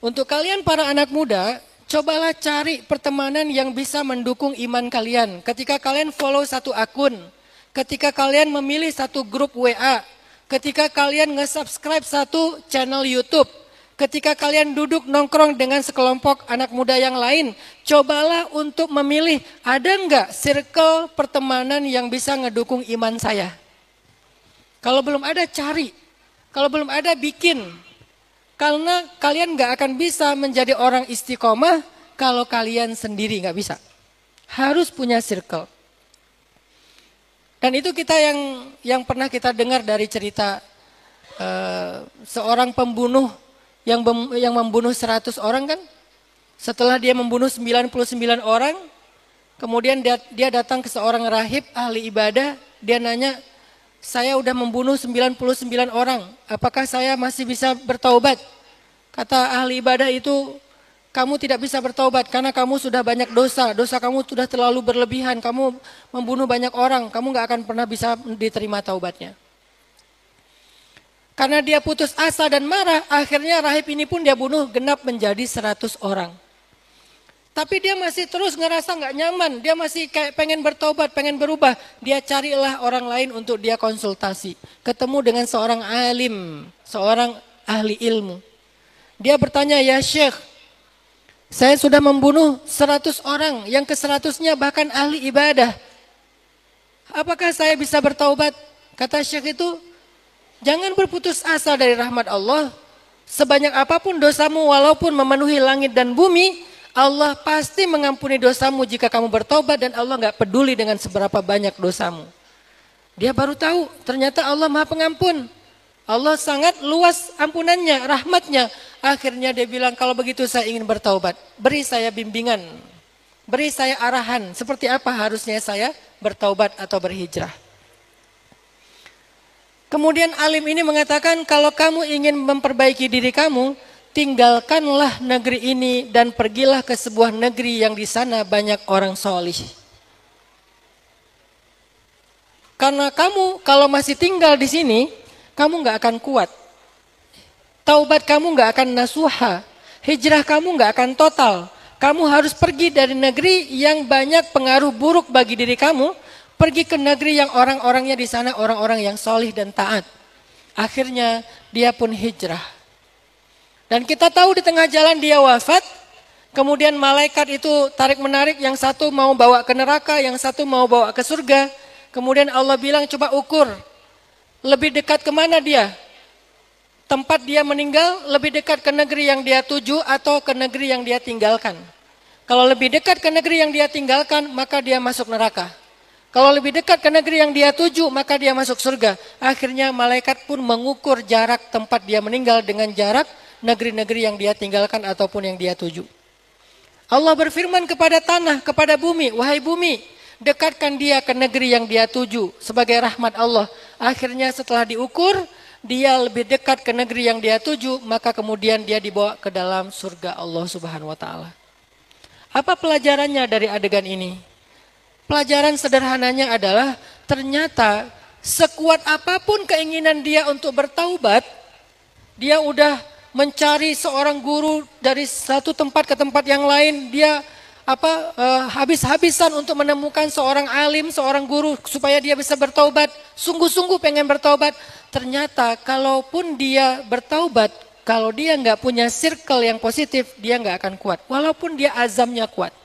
Untuk kalian para anak muda, cobalah cari pertemanan yang bisa mendukung iman kalian. Ketika kalian follow satu akun, ketika kalian memilih satu grup WA, ketika kalian nge-subscribe satu channel YouTube, ketika kalian duduk nongkrong dengan sekelompok anak muda yang lain, cobalah untuk memilih ada enggak circle pertemanan yang bisa ngedukung iman saya. Kalau belum ada cari, kalau belum ada bikin. Karena kalian enggak akan bisa menjadi orang istiqomah kalau kalian sendiri enggak bisa. Harus punya circle. Dan itu kita yang pernah kita dengar dari cerita seorang pembunuh yang membunuh 100 orang kan. Setelah dia membunuh 99 orang, kemudian dia datang ke seorang rahib ahli ibadah, dia nanya, saya udah membunuh 99 orang, apakah saya masih bisa bertaubat? Kata ahli ibadah itu, kamu tidak bisa bertaubat karena kamu sudah banyak dosa, dosa kamu sudah terlalu berlebihan, kamu membunuh banyak orang, kamu gak akan pernah bisa diterima taubatnya. Karena dia putus asa dan marah, akhirnya rahib ini pun dia bunuh genap menjadi 100 orang. Tapi dia masih terus ngerasa gak nyaman, dia masih kayak pengen bertobat, pengen berubah. Dia carilah orang lain untuk dia konsultasi. Ketemu dengan seorang alim, seorang ahli ilmu. Dia bertanya, ya Syekh, saya sudah membunuh 100 orang, yang ke-100-nya bahkan ahli ibadah. Apakah saya bisa bertaubat? Kata Syekh itu, jangan berputus asa dari rahmat Allah. Sebanyak apapun dosamu walaupun memenuhi langit dan bumi, Allah pasti mengampuni dosamu jika kamu bertobat dan Allah gak peduli dengan seberapa banyak dosamu. Dia baru tahu ternyata Allah Maha Pengampun. Allah sangat luas ampunannya, rahmatnya. Akhirnya dia bilang, kalau begitu saya ingin bertaubat. Beri saya bimbingan, beri saya arahan. Seperti apa harusnya saya bertaubat atau berhijrah. Kemudian alim ini mengatakan, kalau kamu ingin memperbaiki diri kamu, tinggalkanlah negeri ini dan pergilah ke sebuah negeri yang di sana banyak orang solih. Karena kamu kalau masih tinggal di sini, kamu nggak akan kuat. Taubat kamu nggak akan nasuha, hijrah kamu nggak akan total. Kamu harus pergi dari negeri yang banyak pengaruh buruk bagi diri kamu. Pergi ke negeri yang orang-orangnya di sana orang-orang yang solih dan taat. Akhirnya dia pun hijrah. Dan kita tahu di tengah jalan dia wafat. Kemudian malaikat itu tarik menarik, yang satu mau bawa ke neraka, yang satu mau bawa ke surga. Kemudian Allah bilang, coba ukur. Lebih dekat kemana dia? Tempat dia meninggal lebih dekat ke negeri yang dia tuju atau ke negeri yang dia tinggalkan? Kalau lebih dekat ke negeri yang dia tinggalkan, maka dia masuk neraka. Kalau lebih dekat ke negeri yang dia tuju, maka dia masuk surga. Akhirnya malaikat pun mengukur jarak tempat dia meninggal dengan jarak negeri-negeri yang dia tinggalkan ataupun yang dia tuju. Allah berfirman kepada tanah, kepada bumi, wahai bumi, dekatkan dia ke negeri yang dia tuju sebagai rahmat Allah. Akhirnya setelah diukur, dia lebih dekat ke negeri yang dia tuju, maka kemudian dia dibawa ke dalam surga Allah Subhanahu wa taala. Apa pelajarannya dari adegan ini? Pelajaran sederhananya adalah ternyata sekuat apapun keinginan dia untuk bertaubat, dia udah mencari seorang guru dari satu tempat ke tempat yang lain, dia habis-habisan untuk menemukan seorang alim, seorang guru supaya dia bisa bertaubat, sungguh-sungguh pengen bertaubat. Ternyata kalaupun dia bertaubat, kalau dia nggak punya circle yang positif, dia nggak akan kuat. Walaupun dia azamnya kuat,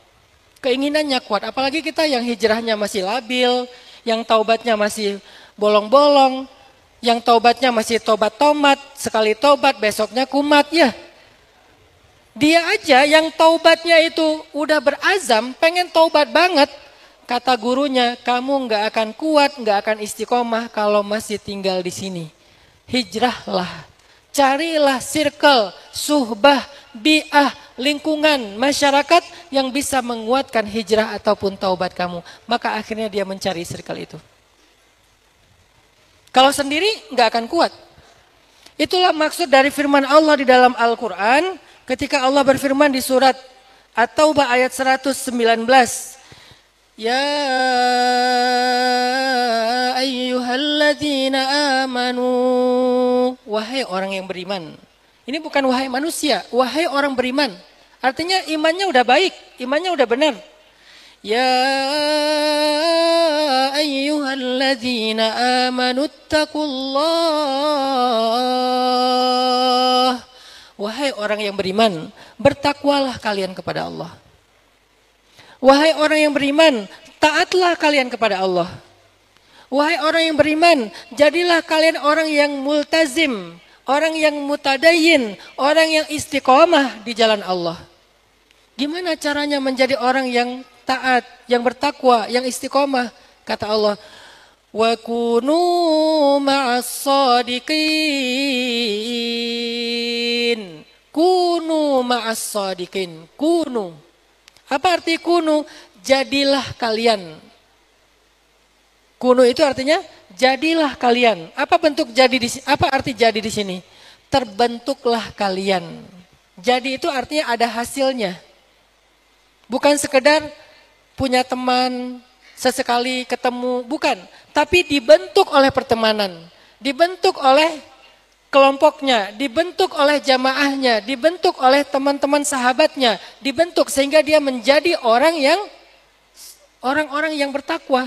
keinginannya kuat. Apalagi kita yang hijrahnya masih labil, yang taubatnya masih bolong-bolong, yang taubatnya masih tobat tomat, sekali taubat besoknya kumat ya. Dia aja yang taubatnya itu udah berazam, pengen taubat banget. Kata gurunya, kamu nggak akan kuat, nggak akan istiqomah kalau masih tinggal di sini. Hijrahlah, carilah circle, suhbah, bi'ah, lingkungan, masyarakat yang bisa menguatkan hijrah ataupun taubat kamu. Maka akhirnya dia mencari circle itu. Kalau sendiri nggak akan kuat. Itulah maksud dari firman Allah di dalam Al-Quran. Ketika Allah berfirman di surat At-Taubah ayat 119. Ya ayyuhalladzina amanu. Wahai orang yang beriman. Ini bukan wahai manusia, wahai orang beriman. Artinya imannya udah baik, imannya udah benar. Ya ayyuhalladzina amanu taqullaha Wahai orang yang beriman, bertakwalah kalian kepada Allah. Wahai orang yang beriman, taatlah kalian kepada Allah. Wahai orang yang beriman, jadilah kalian orang yang multazim, orang yang mutadayin, orang yang istiqomah di jalan Allah. Gimana caranya menjadi orang yang taat, yang bertakwa, yang istiqomah? Kata Allah, wa kunu ma'as sadiqin. Kunu ma'as sadiqin. Kunu. Apa arti kunu? Jadilah kalian. Kunu itu artinya jadilah kalian. Apa bentuk jadi di sini? Apa arti jadi di sini? Terbentuklah kalian. Jadi itu artinya ada hasilnya. Bukan sekedar punya teman, sesekali ketemu, bukan. Tapi dibentuk oleh pertemanan, dibentuk oleh kelompoknya, dibentuk oleh jamaahnya, dibentuk oleh teman-teman sahabatnya, dibentuk sehingga dia menjadi orang-orang yang bertakwa.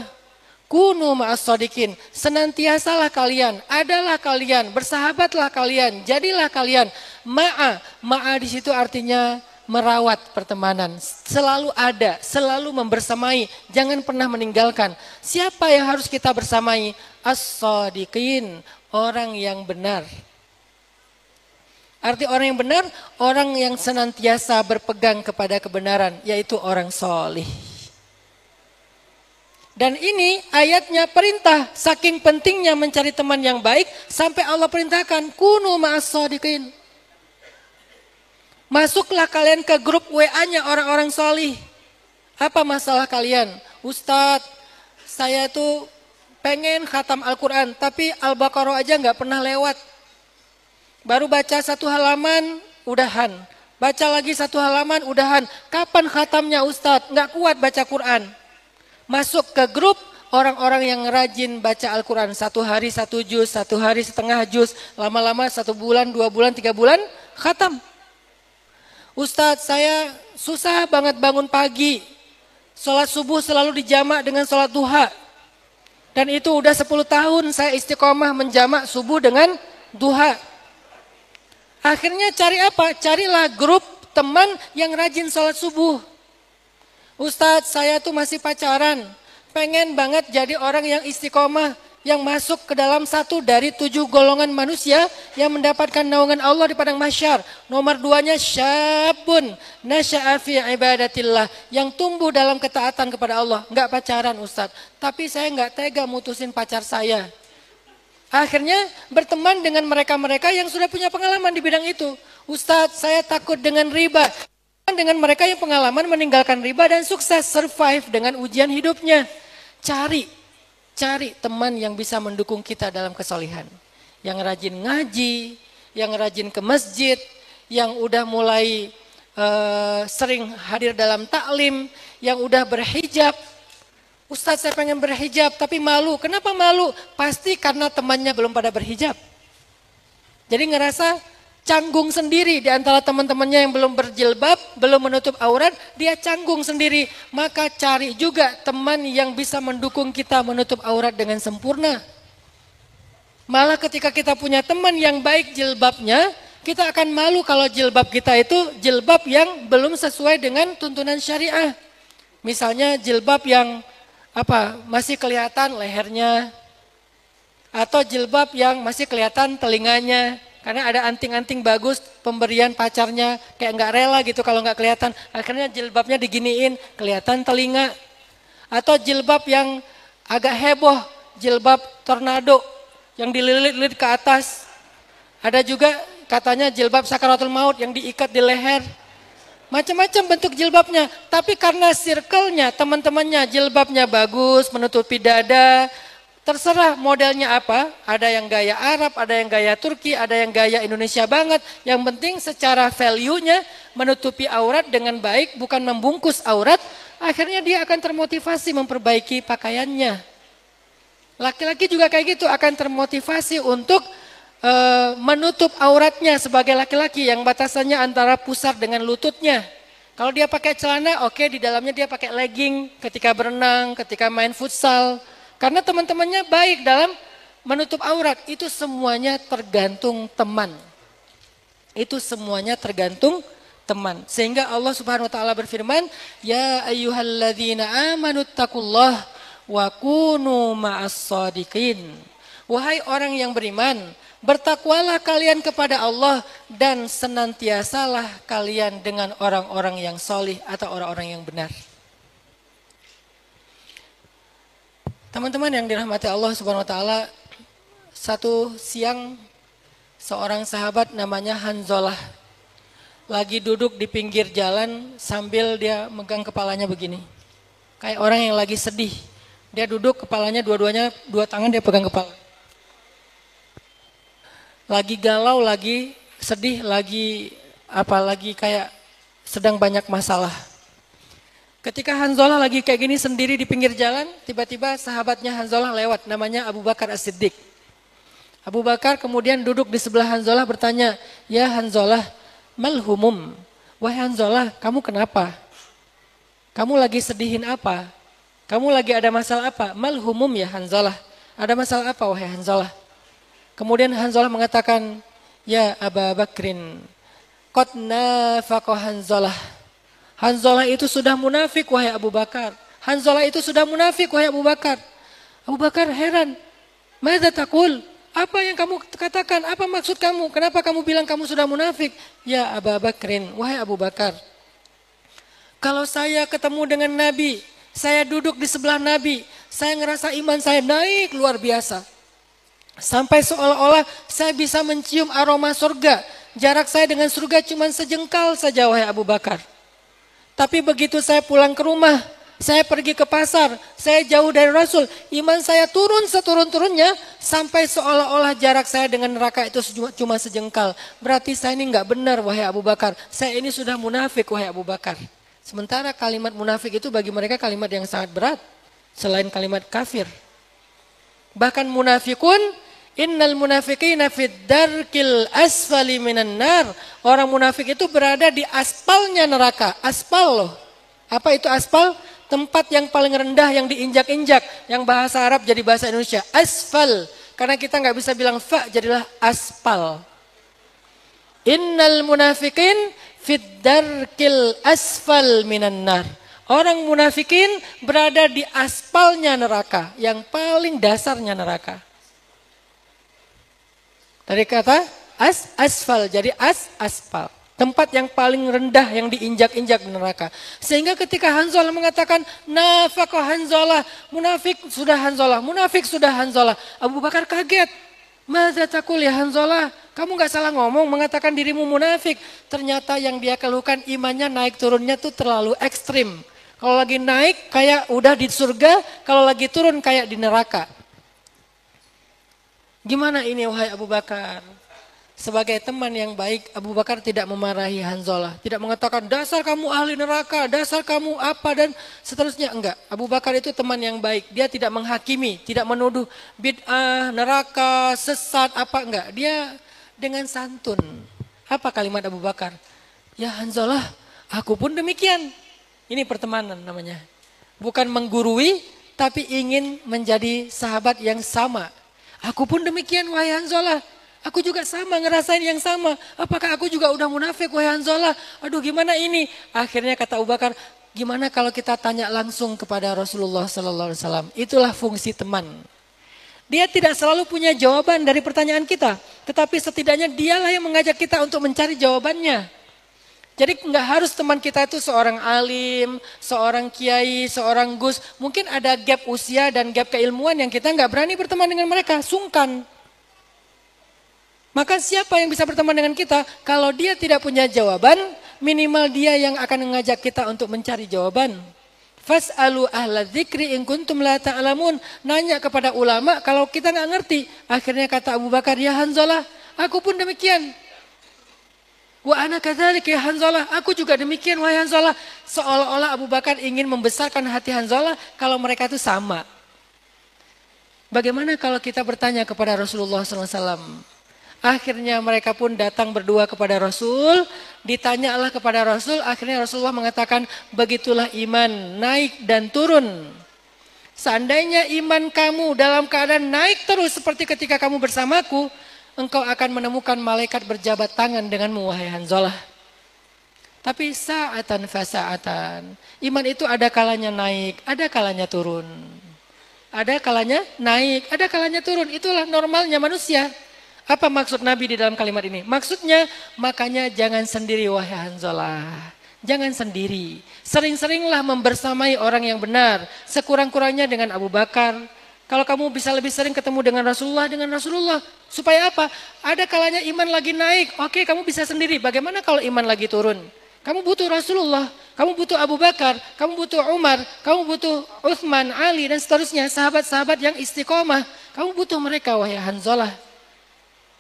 Kunu ma'as shadiqin, senantiasalah kalian, adalah kalian, bersahabatlah kalian, jadilah kalian. Ma'a di situ artinya merawat pertemanan, selalu ada, selalu membersamai, jangan pernah meninggalkan. Siapa yang harus kita bersamai? As-shadiqin, orang yang benar. Arti orang yang benar, orang yang senantiasa berpegang kepada kebenaran, yaitu orang solih. Dan ini ayatnya perintah, saking pentingnya mencari teman yang baik, sampai Allah perintahkan, kunu ma'as shadiqin. Masuklah kalian ke grup WA-nya orang-orang solih. Apa masalah kalian? Ustadz, saya tuh pengen khatam Al-Quran, tapi Al-Baqarah aja nggak pernah lewat. Baru baca 1 halaman, udahan. Baca lagi 1 halaman, udahan. Kapan khatamnya Ustadz? Nggak kuat baca Quran. Masuk ke grup orang-orang yang rajin baca Al-Quran. 1 hari 1 juz, 1 hari setengah juz. Lama-lama 1 bulan, 2 bulan, 3 bulan, khatam. Ustadz, saya susah banget bangun pagi. Sholat subuh selalu dijamak dengan sholat duha. Dan itu udah 10 tahun saya istiqomah menjamak subuh dengan duha. Akhirnya cari apa? Carilah grup teman yang rajin sholat subuh. Ustadz, saya tuh masih pacaran, pengen banget jadi orang yang istiqomah, yang masuk ke dalam 1 dari 7 golongan manusia yang mendapatkan naungan Allah di padang mahsyar. Nomor 2-nya syabun nasya'a fi ibadatillah, yang tumbuh dalam ketaatan kepada Allah. Enggak pacaran Ustadz, tapi saya enggak tega mutusin pacar saya. Akhirnya berteman dengan mereka-mereka yang sudah punya pengalaman di bidang itu. Ustadz, saya takut dengan riba. Dengan mereka yang pengalaman meninggalkan riba dan sukses survive dengan ujian hidupnya. Cari teman yang bisa mendukung kita dalam kesolihan. Yang rajin ngaji, yang rajin ke masjid, yang udah mulai sering hadir dalam taklim, yang udah berhijab. Ustadz, saya pengen berhijab tapi malu. Kenapa malu? Pasti karena temannya belum pada berhijab. Jadi ngerasa canggung sendiri di antara teman-temannya yang belum berjilbab, belum menutup aurat, dia canggung sendiri. Maka cari juga teman yang bisa mendukung kita menutup aurat dengan sempurna. Malah ketika kita punya teman yang baik jilbabnya, kita akan malu kalau jilbab kita itu jilbab yang belum sesuai dengan tuntunan syariah. Misalnya jilbab yang masih kelihatan lehernya, atau jilbab yang masih kelihatan telinganya. Karena ada anting-anting bagus pemberian pacarnya, kayak nggak rela gitu kalau nggak kelihatan. Akhirnya jilbabnya diginiin, kelihatan telinga. Atau jilbab yang agak heboh, jilbab tornado yang dililit-lilit ke atas. Ada juga katanya jilbab sakaratul maut yang diikat di leher. Macam-macam bentuk jilbabnya. Tapi karena circle-nya, teman-temannya jilbabnya bagus, menutupi dada. Terserah modelnya apa, ada yang gaya Arab, ada yang gaya Turki, ada yang gaya Indonesia banget. Yang penting secara value-nya menutupi aurat dengan baik, bukan membungkus aurat. Akhirnya dia akan termotivasi memperbaiki pakaiannya. Laki-laki juga kayak gitu, akan termotivasi untuk menutup auratnya sebagai laki-laki yang batasannya antara pusar dengan lututnya. Kalau dia pakai celana, oke, di dalamnya dia pakai legging ketika berenang, ketika main futsal. Karena teman-temannya baik dalam menutup aurat. Itu semuanya tergantung teman. Itu semuanya tergantung teman. Sehingga Allah Subhanahu wa taala berfirman, "Ya ayyuhalladzina amanu taqullah wa kunu ma'as-shadiqin." Wahai orang yang beriman, bertakwalah kalian kepada Allah dan senantiasalah kalian dengan orang-orang yang solih atau orang-orang yang benar. Teman-teman yang dirahmati Allah Subhanahu wa taala, satu siang seorang sahabat namanya Hanzalah lagi duduk di pinggir jalan sambil dia megang kepalanya begini. Kayak orang yang lagi sedih. Dia duduk kepalanya dua tangan dia pegang kepala. Lagi galau, lagi sedih, lagi kayak sedang banyak masalah. Ketika Hanzalah lagi kayak gini sendiri di pinggir jalan, tiba-tiba sahabatnya Hanzalah lewat, namanya Abu Bakar As-Siddiq. Abu Bakar kemudian duduk di sebelah Hanzalah bertanya, "Ya Hanzalah, malhumum." Wahai Hanzalah, kamu kenapa? Kamu lagi sedihin apa? Kamu lagi ada masalah apa? Malhumum ya Hanzalah. Ada masalah apa wahai Hanzalah? Kemudian Hanzalah mengatakan, "Ya Abu Bakrin, qad nafaqa Hanzalah." Hanzalah itu sudah munafik wahai Abu Bakar. Hanzalah itu sudah munafik wahai Abu Bakar. Abu Bakar heran. "Madza taqul?" Apa yang kamu katakan? Apa maksud kamu? Kenapa kamu bilang kamu sudah munafik? Ya Abu Bakrin, wahai Abu Bakar. Kalau saya ketemu dengan Nabi, saya duduk di sebelah Nabi, saya ngerasa iman saya naik luar biasa. Sampai seolah-olah saya bisa mencium aroma surga. Jarak saya dengan surga cuma sejengkal saja wahai Abu Bakar. Tapi begitu saya pulang ke rumah, saya pergi ke pasar, saya jauh dari Rasul, iman saya turun seturun-turunnya sampai seolah-olah jarak saya dengan neraka itu cuma sejengkal. Berarti saya ini enggak benar wahai Abu Bakar. Saya ini sudah munafik wahai Abu Bakar. Sementara kalimat munafik itu bagi mereka kalimat yang sangat berat selain kalimat kafir. Bahkan munafikun, innal munafiqina fid darkil asfali minan nar. Orang munafik itu berada di aspalnya neraka. Aspal loh. Apa itu aspal? Tempat yang paling rendah yang diinjak-injak. Yang bahasa Arab jadi bahasa Indonesia. Asfal. Karena kita nggak bisa bilang fa, jadilah aspal. Innal munafiqin fid darkil asfal minan nar. Orang munafikin berada di aspalnya neraka. Yang paling dasarnya neraka. Dari kata asfal jadi aspal. Tempat yang paling rendah yang diinjak-injak di neraka. Sehingga ketika Hanzalah mengatakan, nafaqa Hanzalah, munafik sudah Hanzalah, munafik sudah Hanzalah. Abu Bakar kaget. Madza taqul ya Hanzalah? Kamu gak salah ngomong mengatakan dirimu munafik. Ternyata yang dia keluhkan imannya naik turunnya tuh terlalu ekstrim. Kalau lagi naik kayak udah di surga, kalau lagi turun kayak di neraka. Gimana ini wahai Abu Bakar? Sebagai teman yang baik, Abu Bakar tidak memarahi Hanzalah. Tidak mengatakan, dasar kamu ahli neraka, dasar kamu apa dan seterusnya. Enggak, Abu Bakar itu teman yang baik. Dia tidak menghakimi, tidak menuduh bid'ah, neraka, sesat, apa enggak. Dia dengan santun. Apa kalimat Abu Bakar? Ya Hanzalah, aku pun demikian. Ini pertemanan namanya. Bukan menggurui, tapi ingin menjadi sahabat yang sama. Aku pun demikian wahai Hanzalah. Aku juga sama, ngerasain yang sama. Apakah aku juga udah munafik wahai Hanzalah? Aduh gimana ini? Akhirnya kata Abu Bakar, gimana kalau kita tanya langsung kepada Rasulullah SAW? Itulah fungsi teman. Dia tidak selalu punya jawaban dari pertanyaan kita. Tetapi setidaknya dialah yang mengajak kita untuk mencari jawabannya. Jadi nggak harus teman kita itu seorang alim, seorang kiai, seorang gus. Mungkin ada gap usia dan gap keilmuan yang kita nggak berani berteman dengan mereka, sungkan. Maka siapa yang bisa berteman dengan kita? Kalau dia tidak punya jawaban, minimal dia yang akan mengajak kita untuk mencari jawaban. Fas'alu ahla dzikri in kuntum la ta'lamun. Nanya kepada ulama kalau kita nggak ngerti. Akhirnya kata Abu Bakar, ya Hanzalah, aku pun demikian. Wa ana kadzalik ya Hanzalah, aku juga demikian wahai Hanzalah. Seolah-olah Abu Bakar ingin membesarkan hati Hanzalah kalau mereka itu sama. Bagaimana kalau kita bertanya kepada Rasulullah SAW? Akhirnya mereka pun datang berdua kepada Rasul, ditanyalah kepada Rasul, akhirnya Rasulullah mengatakan, begitulah iman, naik dan turun. Seandainya iman kamu dalam keadaan naik terus seperti ketika kamu bersamaku, engkau akan menemukan malaikat berjabat tangan denganmu wahai Hanzalah. Tapi sa'atan fasa'atan. Iman itu ada kalanya naik, ada kalanya turun. Ada kalanya naik, ada kalanya turun. Itulah normalnya manusia. Apa maksud Nabi di dalam kalimat ini? Maksudnya, makanya jangan sendiri wahai Hanzalah. Jangan sendiri. Sering-seringlah membersamai orang yang benar. Sekurang-kurangnya dengan Abu Bakar. Kalau kamu bisa lebih sering ketemu dengan Rasulullah. Supaya apa? Ada kalanya iman lagi naik. Oke, kamu bisa sendiri. Bagaimana kalau iman lagi turun? Kamu butuh Rasulullah, kamu butuh Abu Bakar, kamu butuh Umar, kamu butuh Uthman, Ali, dan seterusnya. Sahabat-sahabat yang istiqomah. Kamu butuh mereka, wahai Hanzalah.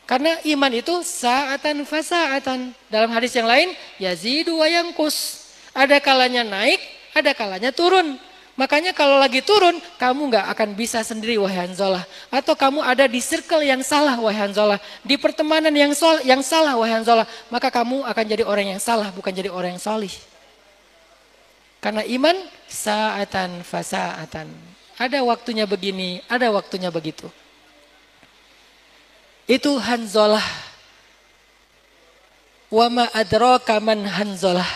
Karena iman itu sa'atan fasa'atan. Dalam hadis yang lain, yazidu wa yanqus. Ada kalanya naik, ada kalanya turun. Makanya kalau lagi turun, kamu nggak akan bisa sendiri wahai Hanzalah. Atau kamu ada di circle yang salah wahai Hanzalah. Di pertemanan yang salah wahai Hanzalah. Maka kamu akan jadi orang yang salah, bukan jadi orang yang salih. Karena iman sa'atan fasa'atan. Ada waktunya begini, ada waktunya begitu. Itu Hanzalah. Wa ma adraka man Hanzalah.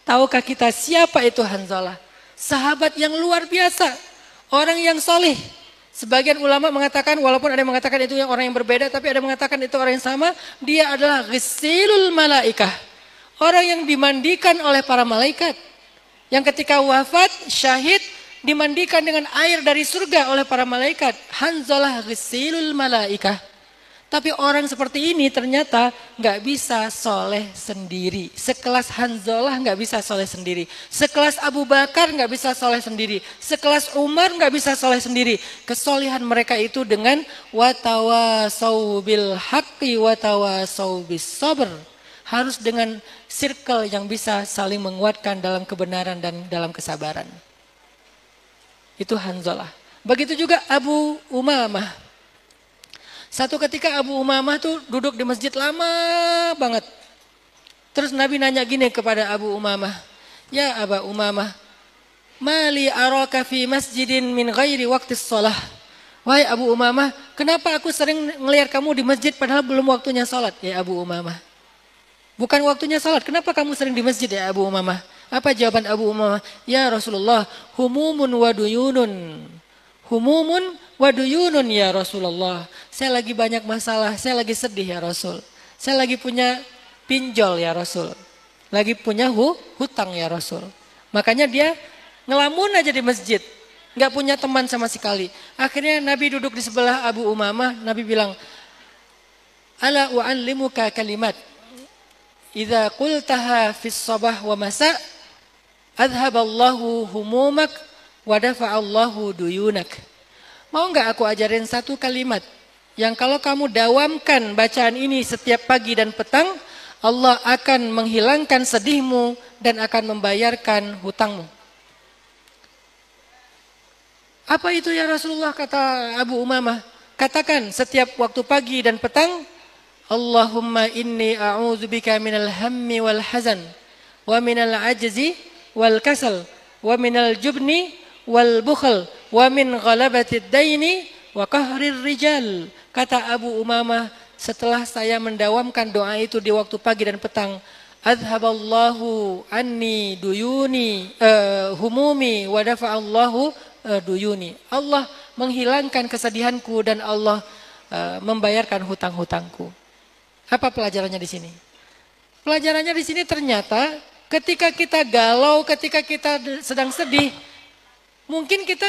Tahukah kita siapa itu Hanzalah? Sahabat yang luar biasa. Orang yang soleh. Sebagian ulama mengatakan, walaupun ada yang mengatakan itu yang orang yang berbeda, tapi ada yang mengatakan itu orang yang sama. Dia adalah ghisilul malaikah. Orang yang dimandikan oleh para malaikat. Yang ketika wafat, syahid, dimandikan dengan air dari surga oleh para malaikat. Hanzalah ghisilul malaikah. Tapi orang seperti ini ternyata nggak bisa soleh sendiri. Sekelas Hanzalah nggak bisa soleh sendiri. Sekelas Abu Bakar nggak bisa soleh sendiri. Sekelas Umar nggak bisa soleh sendiri. Kesolehan mereka itu dengan watawasau bil haqqi watawasau bis sabr. Harus dengan circle yang bisa saling menguatkan dalam kebenaran dan dalam kesabaran. Itu Hanzalah. Begitu juga Abu Umamah. Satu ketika Abu Umamah tuh duduk di masjid lama banget. Terus Nabi nanya gini kepada Abu Umamah. Ya Aba Umamah, mali araka fi masjidin min ghairi waqtis shalah. Wahai Abu Umamah, kenapa aku sering ngelihat kamu di masjid padahal belum waktunya salat? Ya Abu Umamah. Bukan waktunya salat, kenapa kamu sering di masjid ya Abu Umamah? Apa jawaban Abu Umamah? Ya Rasulullah, humumun wa duyunun. Humumun wa duyunun ya Rasulullah. Saya lagi banyak masalah, saya lagi sedih ya Rasul. Saya lagi punya pinjol ya Rasul. Lagi punya hutang ya Rasul. Makanya dia ngelamun aja di masjid. Gak punya teman sama sekali. Akhirnya Nabi duduk di sebelah Abu Umamah. Nabi bilang, ala u'allimuka kalimat. Idza qultaha fis sabah wa masa, adhaballahu humumak wa dafa'allahu duyunak. Mau nggak aku ajarin satu kalimat yang kalau kamu dawamkan bacaan ini setiap pagi dan petang, Allah akan menghilangkan sedihmu dan akan membayarkan hutangmu. Apa itu ya Rasulullah, kata Abu Umamah? Katakan setiap waktu pagi dan petang, Allahumma inni a'udzubika minal hammi wal hazan wa minal ajzi wal kasal wa minal jubni wal bukhl wa min ghalabatid daini wa qahrir rijal. Kata Abu Umamah, setelah saya mendawamkan doa itu di waktu pagi dan petang, adhaballahu anni duyuni humumi wa dafa'allahu duyuni. Allah menghilangkan kesedihanku dan Allah membayarkan hutang-hutangku. Apa pelajarannya di sini? Pelajarannya di sini ternyata ketika kita galau, ketika kita sedang sedih, mungkin kita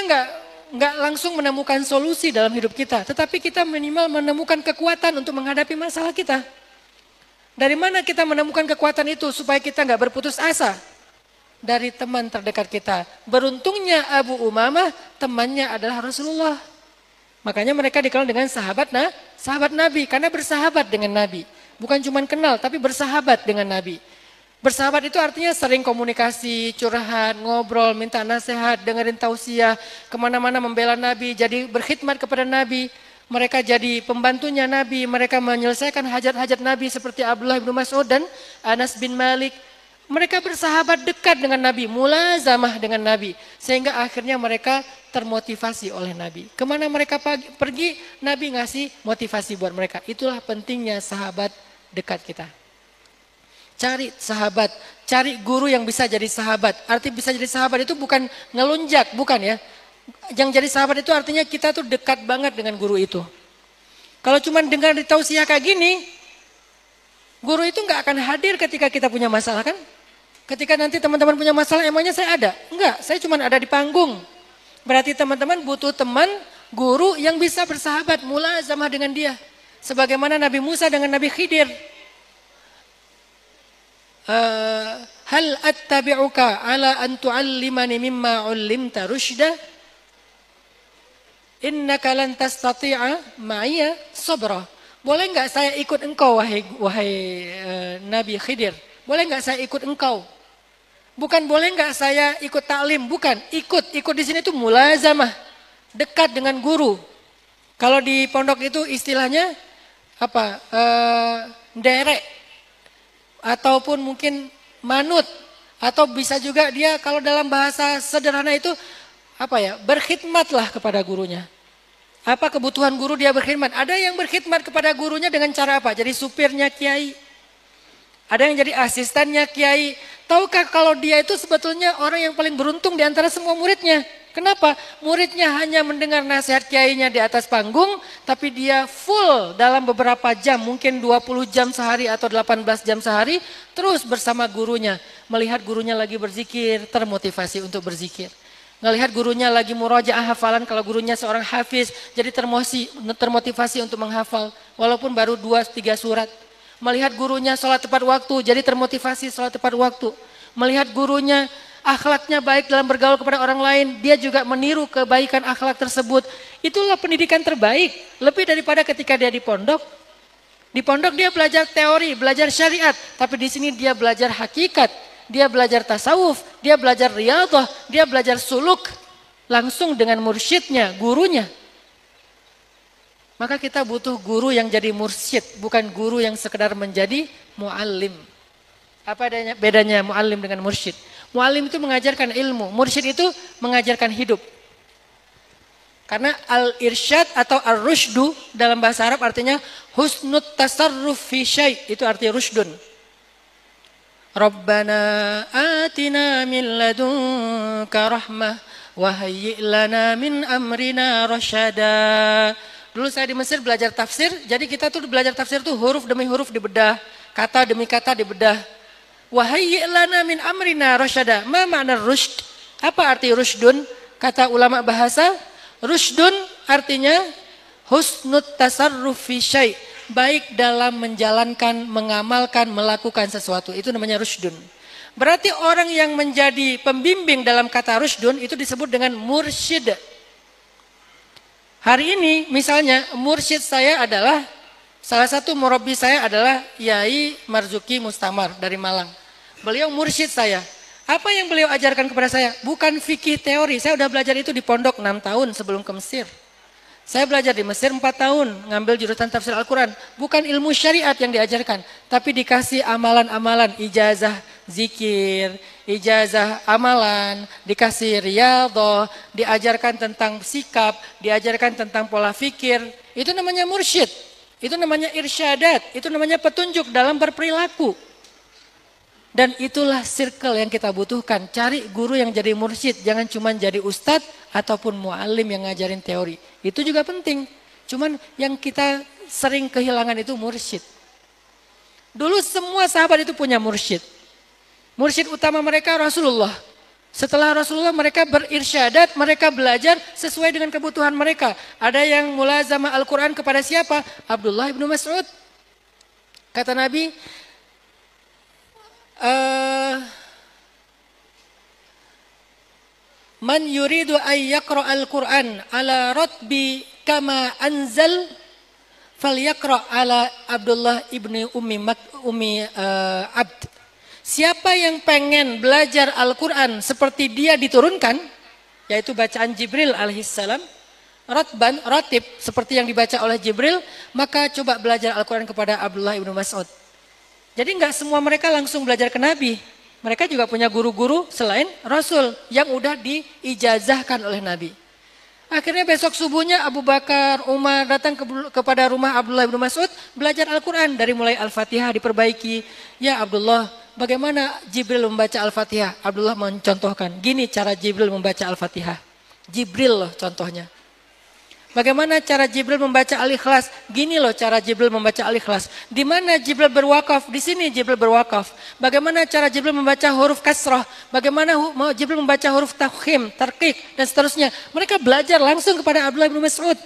nggak langsung menemukan solusi dalam hidup kita, tetapi kita minimal menemukan kekuatan untuk menghadapi masalah kita. Dari mana kita menemukan kekuatan itu supaya kita nggak berputus asa? Dari teman terdekat kita. Beruntungnya Abu Umamah, temannya adalah Rasulullah. Makanya mereka dikenal dengan sahabat Nabi, karena bersahabat dengan Nabi. Bukan cuma kenal, tapi bersahabat dengan Nabi. Bersahabat itu artinya sering komunikasi, curhat, ngobrol, minta nasihat, dengerin tausiah, kemana-mana membela Nabi, jadi berkhidmat kepada Nabi. Mereka jadi pembantunya Nabi, mereka menyelesaikan hajat-hajat Nabi seperti Abdullah bin Mas'ud dan Anas bin Malik. Mereka bersahabat dekat dengan Nabi, mulazamah dengan Nabi. Sehingga akhirnya mereka termotivasi oleh Nabi. Kemana mereka pergi, Nabi ngasih motivasi buat mereka. Itulah pentingnya sahabat dekat kita. Cari sahabat, cari guru yang bisa jadi sahabat. Arti bisa jadi sahabat itu bukan ngelunjak, bukan ya. Yang jadi sahabat itu artinya kita tuh dekat banget dengan guru itu. Kalau cuma dengar di tausiah kayak gini, guru itu nggak akan hadir ketika kita punya masalah kan? Ketika nanti teman-teman punya masalah, emangnya saya ada? Enggak, saya cuma ada di panggung. Berarti teman-teman butuh teman, guru yang bisa bersahabat, mulazamah dengan dia. Sebagaimana Nabi Musa dengan Nabi Khidir. Hal attabi'uka ala an tu'allimani mimma 'ullimta rusyda? Innaka lan tastati'a ma'iya sabra. Boleh enggak saya ikut engkau wahai Nabi Khidir? Boleh enggak saya ikut engkau? Bukan boleh enggak saya ikut taklim, bukan. Ikut di sini itu mulazamah, dekat dengan guru. Kalau di pondok itu istilahnya apa? Derek ataupun mungkin manut, atau bisa juga dia kalau dalam bahasa sederhana itu apa ya? Berkhidmatlah kepada gurunya. Apa kebutuhan guru dia berkhidmat? Ada yang berkhidmat kepada gurunya dengan cara apa? Jadi supirnya kiai. Ada yang jadi asistennya kiai. Tahukah kalau dia itu sebetulnya orang yang paling beruntung di antara semua muridnya? Kenapa? Muridnya hanya mendengar nasihat kiainya di atas panggung, tapi dia full dalam beberapa jam, mungkin 20 jam sehari atau 18 jam sehari, terus bersama gurunya. Melihat gurunya lagi berzikir, termotivasi untuk berzikir. Ngelihat gurunya lagi murojaah hafalan, kalau gurunya seorang hafiz, jadi termotivasi untuk menghafal, walaupun baru 2-3 surat. Melihat gurunya sholat tepat waktu, jadi termotivasi sholat tepat waktu. Melihat gurunya akhlaknya baik dalam bergaul kepada orang lain, dia juga meniru kebaikan akhlak tersebut. Itulah pendidikan terbaik, lebih daripada ketika dia di pondok. Di pondok dia belajar teori, belajar syariat, tapi di sini dia belajar hakikat, dia belajar tasawuf, dia belajar riyadhah, dia belajar suluk langsung dengan mursyidnya, gurunya. Maka kita butuh guru yang jadi mursyid, bukan guru yang sekedar menjadi muallim. Apa bedanya muallim dengan mursyid? Muallim itu mengajarkan ilmu, mursyid itu mengajarkan hidup. Karena al-irsyad atau ar-rusydu dalam bahasa Arab artinya husnut tasarruf fi syai', itu artinya rusydun. Rabbana atina min ladunka rahmah wa hayyi' lana min amrina rasyada. Dulu saya di Mesir belajar tafsir, jadi kita tuh belajar tafsir tuh huruf demi huruf dibedah, kata demi kata dibedah. Wa hayyi' lana min amrina rasyada. Ma makna rusyd? Apa arti rusydun? Kata ulama bahasa, rusydun artinya husnut tasarruf fi syai', baik dalam menjalankan, mengamalkan, melakukan sesuatu. Itu namanya rusydun. Berarti orang yang menjadi pembimbing dalam kata rusydun itu disebut dengan mursyid. Hari ini misalnya mursyid saya adalah, salah satu murabi saya adalah Yai Marzuki Mustamar dari Malang. Beliau mursyid saya. Apa yang beliau ajarkan kepada saya? Bukan fikih teori, saya udah belajar itu di pondok 6 tahun sebelum ke Mesir. Saya belajar di Mesir 4 tahun, ngambil jurusan tafsir Al-Quran. Bukan ilmu syariat yang diajarkan, tapi dikasih amalan-amalan, ijazah zikir, ijazah amalan, dikasih riyadhah, diajarkan tentang sikap, diajarkan tentang pola fikir. Itu namanya mursyid, itu namanya irsyadat, itu namanya petunjuk dalam berperilaku. Dan itulah circle yang kita butuhkan. Cari guru yang jadi mursyid, jangan cuma jadi ustadz ataupun muallim yang ngajarin teori. Itu juga penting. Cuman yang kita sering kehilangan itu mursyid. Dulu semua sahabat itu punya mursyid. Mursyid utama mereka Rasulullah. Setelah Rasulullah mereka berirsyadat, mereka belajar sesuai dengan kebutuhan mereka. Ada yang mulazamah Al-Quran kepada siapa? Abdullah ibnu Mas'ud. Kata Nabi, man yuridu ay yaqra al-Quran ala ratbi kama anzal falyaqra ala Abdullah ibni Ummi Abd. Siapa yang pengen belajar Al-Quran seperti dia diturunkan, yaitu bacaan Jibril alaihissalam, ratib seperti yang dibaca oleh Jibril, maka coba belajar Al-Quran kepada Abdullah ibnu Mas'ud. Jadi nggak semua mereka langsung belajar ke Nabi. Mereka juga punya guru-guru selain Rasul yang udah diijazahkan oleh Nabi. Akhirnya besok subuhnya Abu Bakar, Umar datang kepada rumah Abdullah bin Mas'ud belajar Al-Quran. Dari mulai Al-Fatihah diperbaiki. Ya Abdullah, bagaimana Jibril membaca Al-Fatihah? Abdullah mencontohkan, gini cara Jibril membaca Al-Fatihah. Jibril loh contohnya. Bagaimana cara Jibril membaca Al-Ikhlas? Gini loh cara Jibril membaca Al-Ikhlas. Di mana Jibril berwakaf? Di sini Jibril berwakaf. Bagaimana cara Jibril membaca huruf kasrah? Bagaimana Jibril membaca huruf tafkhim, tarqiq dan seterusnya? Mereka belajar langsung kepada Abdullah bin Mas'ud.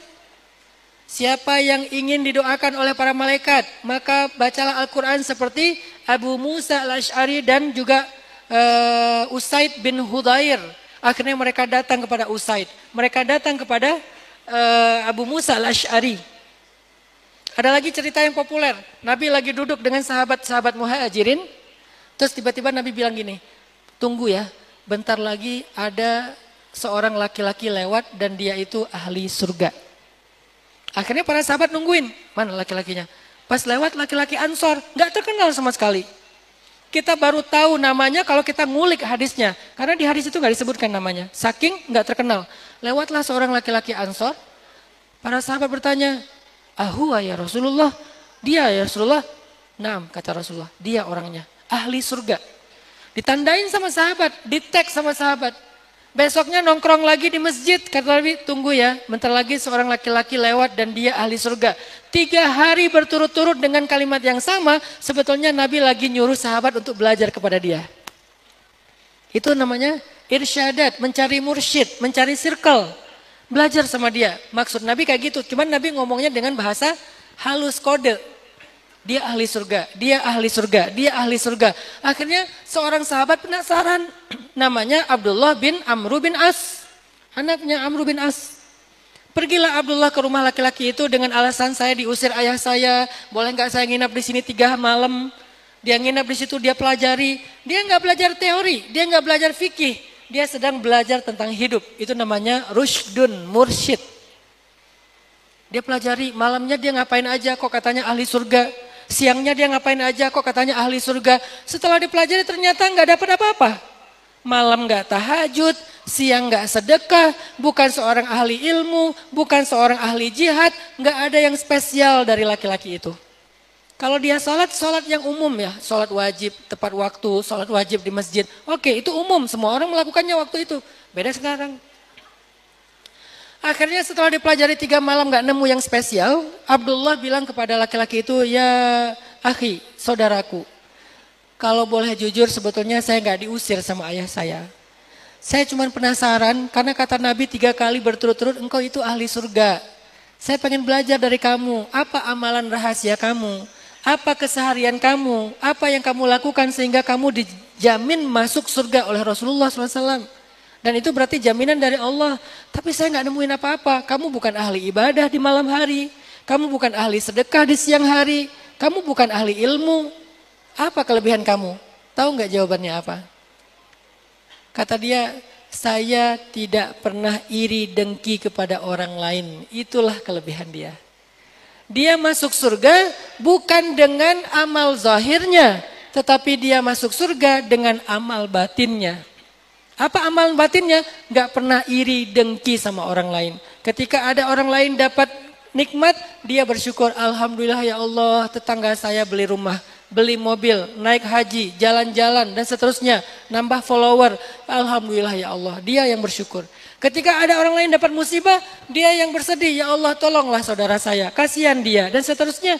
Siapa yang ingin didoakan oleh para malaikat, maka bacalah Al-Quran seperti Abu Musa al-Ash'ari dan juga Usaid bin Hudayr. Akhirnya mereka datang kepada Usaid. Mereka datang kepada Abu Musa al-Ash'ari. Ada lagi cerita yang populer. Nabi lagi duduk dengan sahabat-sahabat muhajirin. Terus tiba-tiba Nabi bilang gini, tunggu ya, bentar lagi ada seorang laki-laki lewat dan dia itu ahli surga. Akhirnya para sahabat nungguin, mana laki-lakinya? Pas lewat laki-laki Ansor, gak terkenal sama sekali. Kita baru tahu namanya kalau kita ngulik hadisnya. Karena di hadis itu gak disebutkan namanya. Saking gak terkenal. Lewatlah seorang laki-laki Ansor. Para sahabat bertanya, "Ahuwa ya Rasulullah?" Dia ya Rasulullah. Naam, kata Rasulullah. Dia orangnya. Ahli surga. Ditandain sama sahabat. Di-tag sama sahabat. Besoknya nongkrong lagi di masjid. Kata Nabi, tunggu ya. Bentar lagi seorang laki-laki lewat dan dia ahli surga. 3 hari berturut-turut dengan kalimat yang sama. Sebetulnya Nabi lagi nyuruh sahabat untuk belajar kepada dia. Itu namanya irsyadat, mencari mursyid, mencari circle. Belajar sama dia. Maksud Nabi kayak gitu. Cuman Nabi ngomongnya dengan bahasa halus kode. Dia ahli surga, dia ahli surga, dia ahli surga. Akhirnya seorang sahabat penasaran. Namanya Abdullah bin Amr bin As. Anaknya Amr bin As. Pergilah Abdullah ke rumah laki-laki itu dengan alasan saya diusir ayah saya. Boleh nggak saya nginap di sini 3 malam? Dia nginap di situ, dia pelajari. Dia nggak belajar teori, dia nggak belajar fikih. Dia sedang belajar tentang hidup. Itu namanya rushdun, mursyid. Dia pelajari, malamnya dia ngapain aja kok katanya ahli surga. Siangnya dia ngapain aja kok katanya ahli surga. Setelah dipelajari ternyata nggak dapat apa-apa. Malam nggak tahajud, siang nggak sedekah, bukan seorang ahli ilmu, bukan seorang ahli jihad, nggak ada yang spesial dari laki-laki itu. Kalau dia sholat yang umum ya, sholat wajib tepat waktu, sholat wajib di masjid. Oke, itu umum, semua orang melakukannya waktu itu. Beda sekarang. Akhirnya setelah dipelajari 3 malam gak nemu yang spesial, Abdullah bilang kepada laki-laki itu, ya akhi, saudaraku, kalau boleh jujur sebetulnya saya gak diusir sama ayah saya. Saya cuma penasaran karena kata Nabi 3 kali berturut-turut engkau itu ahli surga. Saya pengen belajar dari kamu, apa amalan rahasia kamu, apa keseharian kamu, apa yang kamu lakukan sehingga kamu dijamin masuk surga oleh Rasulullah SAW. Dan itu berarti jaminan dari Allah. Tapi saya nggak nemuin apa-apa. Kamu bukan ahli ibadah di malam hari. Kamu bukan ahli sedekah di siang hari. Kamu bukan ahli ilmu. Apa kelebihan kamu? Tahu nggak jawabannya apa? Kata dia, saya tidak pernah iri dengki kepada orang lain. Itulah kelebihan dia. Dia masuk surga bukan dengan amal zahirnya. Tetapi dia masuk surga dengan amal batinnya. Apa amal batinnya? Gak pernah iri dengki sama orang lain. Ketika ada orang lain dapat nikmat, dia bersyukur. Alhamdulillah ya Allah, tetangga saya beli rumah, beli mobil, naik haji, jalan-jalan dan seterusnya. Nambah follower. Alhamdulillah ya Allah, dia yang bersyukur. Ketika ada orang lain dapat musibah, dia yang bersedih. Ya Allah tolonglah saudara saya, kasihan dia dan seterusnya.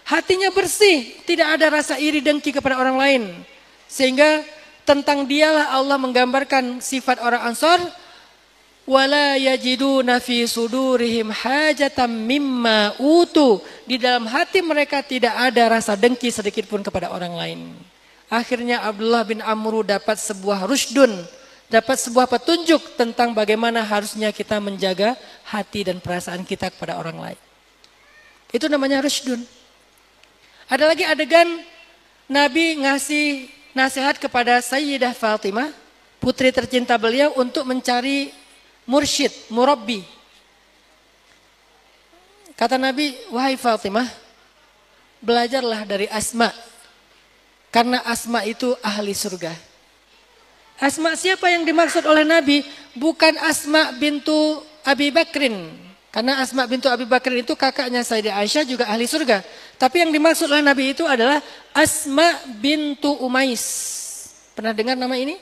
Hatinya bersih, tidak ada rasa iri dengki kepada orang lain. Sehingga tentang dialah Allah menggambarkan sifat orang Ansor, wala yajiduna fi sudurihim hajatam mimma utu. Di dalam hati mereka tidak ada rasa dengki sedikit pun kepada orang lain. Akhirnya Abdullah bin Amr dapat sebuah rushdun, dapat sebuah petunjuk tentang bagaimana harusnya kita menjaga hati dan perasaan kita kepada orang lain. Itu namanya rushdun. Ada lagi adegan Nabi ngasih nasihat kepada Sayyidah Fatimah, putri tercinta beliau untuk mencari mursyid, murabbi. Kata Nabi, wahai Fatimah, belajarlah dari Asma. Karena Asma itu ahli surga. Asma siapa yang dimaksud oleh Nabi? Bukan Asma bintu Abi Bakrin. Karena Asma bintu Abi Bakrin itu kakaknya Sayyidah Aisyah juga ahli surga. Tapi yang dimaksud oleh Nabi itu adalah Asma bintu Umais. Pernah dengar nama ini?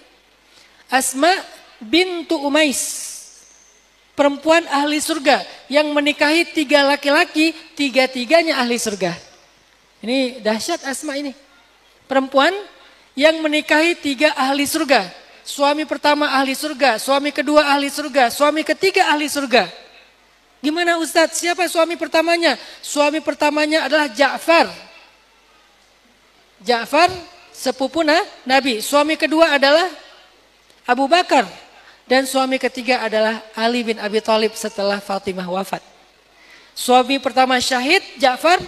Asma bintu Umais. Perempuan ahli surga yang menikahi 3 laki-laki, 3-3-nya ahli surga. Ini dahsyat Asma ini. Perempuan yang menikahi 3 ahli surga. Suami pertama ahli surga, suami kedua ahli surga, suami ketiga ahli surga. Gimana Ustadz? Siapa suami pertamanya? Suami pertamanya adalah Ja'far. Ja'far sepupu Nabi. Suami kedua adalah Abu Bakar. Dan suami ketiga adalah Ali bin Abi Thalib setelah Fatimah wafat. Suami pertama syahid, Ja'far,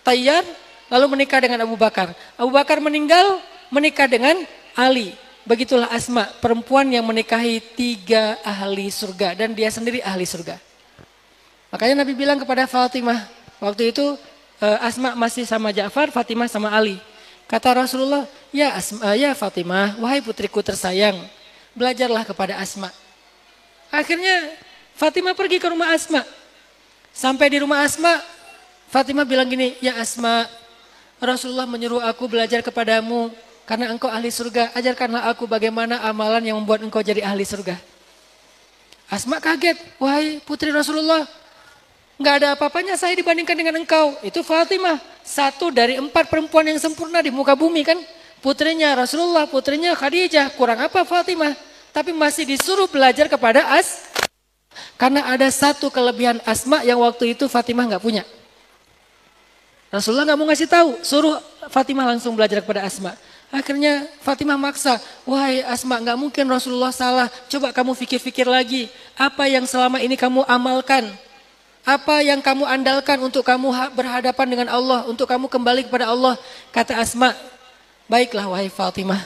Tayyar, lalu menikah dengan Abu Bakar. Abu Bakar meninggal, menikah dengan Ali. Begitulah Asma, perempuan yang menikahi 3 ahli surga. Dan dia sendiri ahli surga. Makanya Nabi bilang kepada Fatimah, waktu itu Asma masih sama Ja'far, Fatimah sama Ali. Kata Rasulullah, ya Fatimah, wahai putriku tersayang, belajarlah kepada Asma. Akhirnya Fatimah pergi ke rumah Asma. Sampai di rumah Asma, Fatimah bilang gini, ya Asma, Rasulullah menyuruh aku belajar kepadamu karena engkau ahli surga. Ajarkanlah aku bagaimana amalan yang membuat engkau jadi ahli surga. Asma kaget, wahai putri Rasulullah, nggak ada apa-apanya saya dibandingkan dengan engkau. Itu Fatimah, 1 dari 4 perempuan yang sempurna di muka bumi kan. Putrinya Rasulullah, putrinya Khadijah, kurang apa Fatimah. Tapi masih disuruh belajar kepada karena ada 1 kelebihan Asma yang waktu itu Fatimah nggak punya. Rasulullah nggak mau ngasih tahu, suruh Fatimah langsung belajar kepada Asma. Akhirnya Fatimah maksa, wahai Asma, nggak mungkin Rasulullah salah. Coba kamu pikir-pikir lagi, apa yang selama ini kamu amalkan? Apa yang kamu andalkan untuk kamu berhadapan dengan Allah, untuk kamu kembali kepada Allah? Kata Asma, baiklah wahai Fatimah,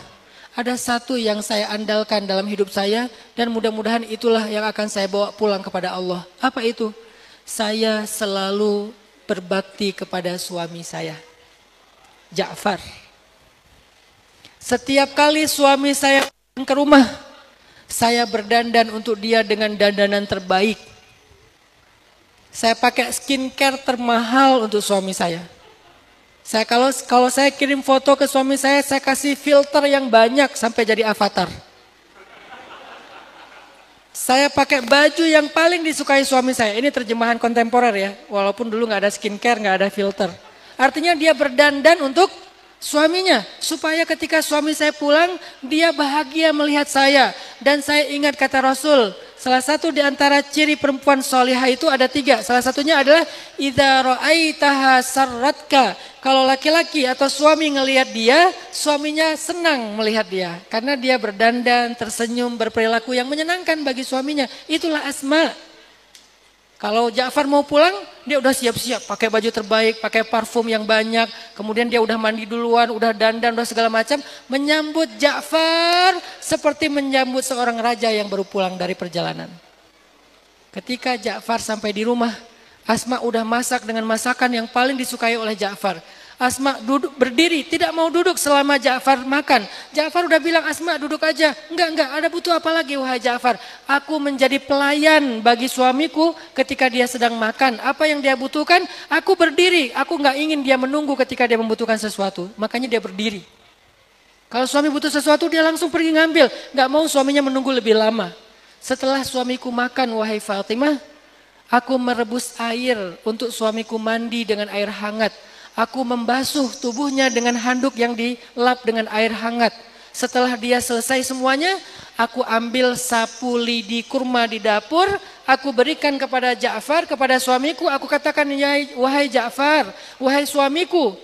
ada 1 yang saya andalkan dalam hidup saya dan mudah-mudahan itulah yang akan saya bawa pulang kepada Allah. Apa itu? Saya selalu berbakti kepada suami saya, Ja'far. Setiap kali suami saya ke rumah, saya berdandan untuk dia dengan dandanan terbaik. Saya pakai skincare termahal untuk suami saya. Kalau saya kirim foto ke suami saya kasih filter yang banyak sampai jadi avatar. Saya pakai baju yang paling disukai suami saya. Ini terjemahan kontemporer ya. Walaupun dulu nggak ada skincare, nggak ada filter. Artinya dia berdandan untuk suaminya. Supaya ketika suami saya pulang, dia bahagia melihat saya. Dan saya ingat kata Rasul, salah satu di antara ciri perempuan solihah itu ada 3. Salah satunya adalah idza ra'aitaha sarratka. Kalau laki-laki atau suami ngelihat dia, suaminya senang melihat dia. Karena dia berdandan, tersenyum, berperilaku yang menyenangkan bagi suaminya. Itulah Asma. Kalau Ja'far mau pulang, dia udah siap-siap. Pakai baju terbaik, pakai parfum yang banyak. Kemudian dia udah mandi duluan, udah dandan, udah segala macam. Menyambut Ja'far seperti menyambut seorang raja yang baru pulang dari perjalanan. Ketika Ja'far sampai di rumah, Asma udah masak dengan masakan yang paling disukai oleh Ja'far. Asma duduk berdiri, tidak mau duduk selama Ja'far makan. Ja'far udah bilang, Asma duduk aja. Enggak, ada butuh apa lagi wahai Ja'far. Aku menjadi pelayan bagi suamiku ketika dia sedang makan. Apa yang dia butuhkan, aku berdiri. Aku nggak ingin dia menunggu ketika dia membutuhkan sesuatu. Makanya dia berdiri. Kalau suami butuh sesuatu, dia langsung pergi ngambil. Nggak mau suaminya menunggu lebih lama. Setelah suamiku makan, wahai Fatimah, aku merebus air untuk suamiku mandi dengan air hangat. Aku membasuh tubuhnya dengan handuk yang dilap dengan air hangat. Setelah dia selesai semuanya, aku ambil sapu lidi kurma di dapur. Aku berikan kepada Ja'far, kepada suamiku. Aku katakan, wahai Ja'far, wahai suamiku,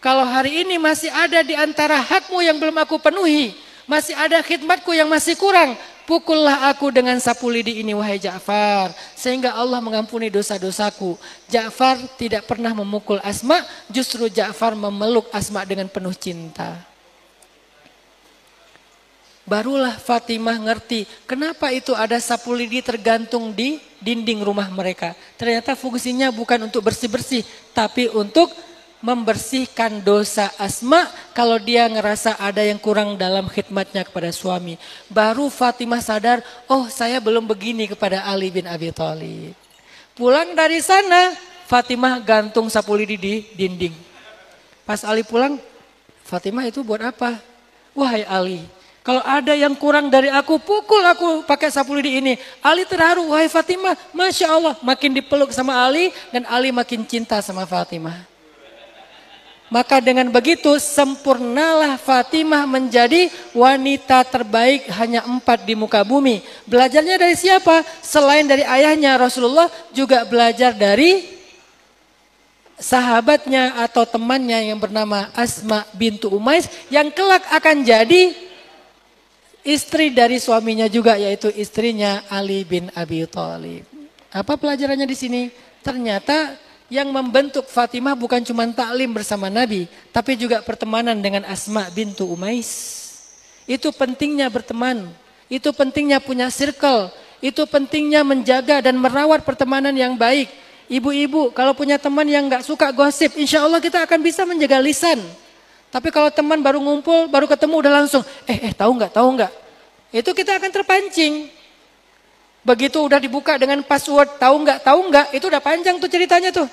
kalau hari ini masih ada di antara hakmu yang belum aku penuhi, masih ada khidmatku yang masih kurang, pukullah aku dengan sapu lidi ini wahai Ja'far, sehingga Allah mengampuni dosa-dosaku. Ja'far tidak pernah memukul Asma, justru Ja'far memeluk Asma dengan penuh cinta. Barulah Fatimah ngerti kenapa itu ada sapu lidi tergantung di dinding rumah mereka. Ternyata fungsinya bukan untuk bersih-bersih, tapi untuk membersihkan dosa Asma kalau dia ngerasa ada yang kurang dalam khidmatnya kepada suami. Baru Fatimah sadar, oh saya belum begini kepada Ali bin Abi Thalib. Pulang dari sana, Fatimah gantung sapu lidi di dinding. Pas Ali pulang, Fatimah itu buat apa? Wahai Ali, kalau ada yang kurang dari aku, pukul aku pakai sapu lidi ini. Ali terharu, wahai Fatimah, Masya Allah. Makin dipeluk sama Ali dan Ali makin cinta sama Fatimah. Maka dengan begitu sempurnalah Fatimah menjadi wanita terbaik hanya 4 di muka bumi. Belajarnya dari siapa? Selain dari ayahnya Rasulullah juga belajar dari sahabatnya atau temannya yang bernama Asma bintu Umais yang kelak akan jadi istri dari suaminya juga, yaitu istrinya Ali bin Abi Thalib. Apa pelajarannya di sini? Ternyata yang membentuk Fatimah bukan cuma taklim bersama Nabi, tapi juga pertemanan dengan Asma bintu Umais. Itu pentingnya berteman, itu pentingnya punya circle, itu pentingnya menjaga dan merawat pertemanan yang baik. Ibu-ibu kalau punya teman yang gak suka gosip, insya Allah kita akan bisa menjaga lisan. Tapi kalau teman baru ngumpul, baru ketemu udah langsung, tahu nggak? Itu kita akan terpancing. Begitu udah dibuka dengan password, tahu nggak, itu udah panjang tuh ceritanya tuh.